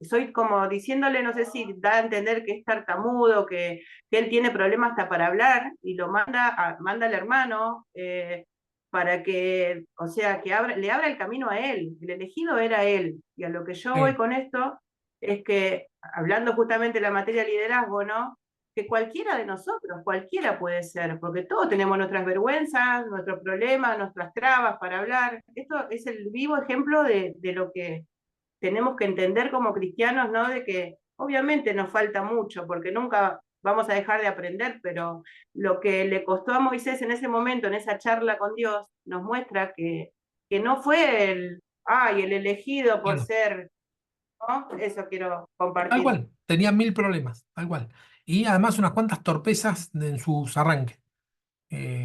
soy como diciéndole, no sé si da a entender que es tartamudo, que él tiene problemas hasta para hablar, y lo manda al hermano, para que, o sea, le abra el camino a él, el elegido era él, y a lo que yo voy Sí, con esto es que, hablando justamente de la materia liderazgo, ¿no? Que cualquiera de nosotros, cualquiera puede ser, porque todos tenemos nuestras vergüenzas, nuestros problemas, nuestras trabas para hablar. Esto es el vivo ejemplo de lo que tenemos que entender como cristianos, ¿no? De que obviamente nos falta mucho, porque nunca vamos a dejar de aprender, pero lo que le costó a Moisés en ese momento, en esa charla con Dios, nos muestra que no fue el elegido por claro. ser, ¿no? Eso quiero Tal compartir. cual. Tenía mil problemas, tal cual. Y además unas cuantas torpezas en sus arranques.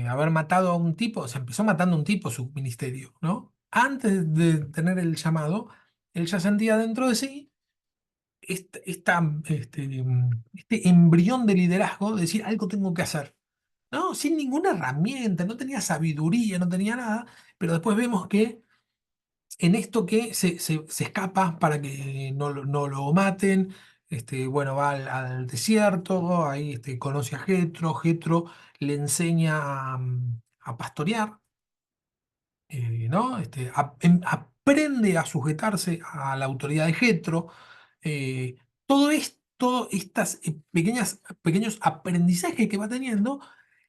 Haber matado a un tipo, se empezó matando a un tipo su ministerio, ¿no? Antes de tener el llamado, él ya sentía dentro de sí este embrión de liderazgo, de decir algo tengo que hacer, ¿no? Sin ninguna herramienta, no tenía sabiduría, no tenía nada, pero después vemos que en esto que se escapa para que no lo maten, bueno, va al desierto, ahí conoce a Jetro, Jetro le enseña a pastorear, ¿no? Aprende a sujetarse a la autoridad de Jetro. Todo esto, estas pequeños aprendizajes que va teniendo,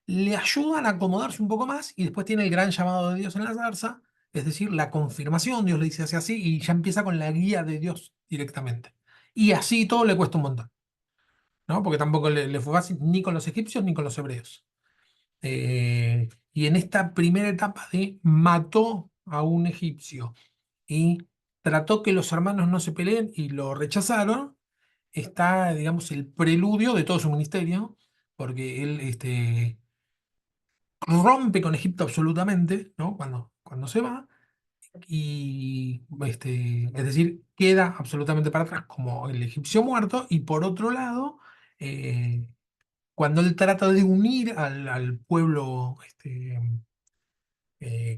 le ayudan a acomodarse un poco más y después tiene el gran llamado de Dios en la zarza, es decir, la confirmación, Dios le dice hace así y ya empieza con la guía de Dios directamente. Y así todo le cuesta un montón, ¿no? Porque tampoco le fue fácil ni con los egipcios ni con los hebreos. Y en esta primera etapa de mató a un egipcio y trató que los hermanos no se peleen y lo rechazaron, está, digamos, el preludio de todo su ministerio, porque él rompe con Egipto absolutamente, ¿no? Cuando se va, y es decir, queda absolutamente para atrás como el egipcio muerto, y por otro lado, cuando él trata de unir al pueblo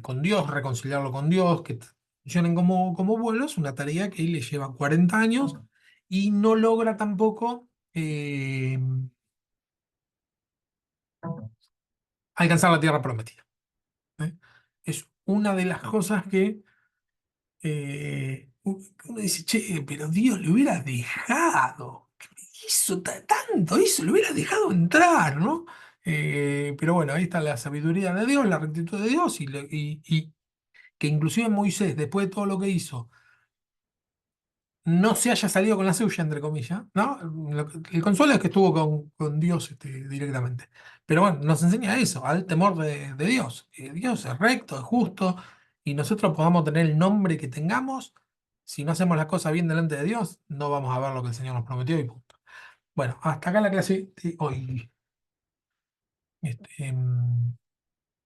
con Dios, reconciliarlo con Dios, que funcionen como vuelos, una tarea que le lleva 40 años y no logra tampoco alcanzar la tierra prometida. ¿Eh? Es una de las cosas que uno dice, che, pero Dios le hubiera dejado, ¿qué hizo tanto? Hizo, le hubiera dejado entrar, ¿no? Pero bueno, ahí está la sabiduría de Dios, la rectitud de Dios y que inclusive Moisés, después de todo lo que hizo, no se haya salido con la suya, entre comillas, ¿no? El consuelo es que estuvo con Dios directamente. Pero bueno, nos enseña eso, al temor de Dios. Que Dios es recto, es justo, y nosotros podamos tener el nombre que tengamos, si no hacemos las cosas bien delante de Dios, no vamos a ver lo que el Señor nos prometió y punto. Bueno, hasta acá la clase de hoy.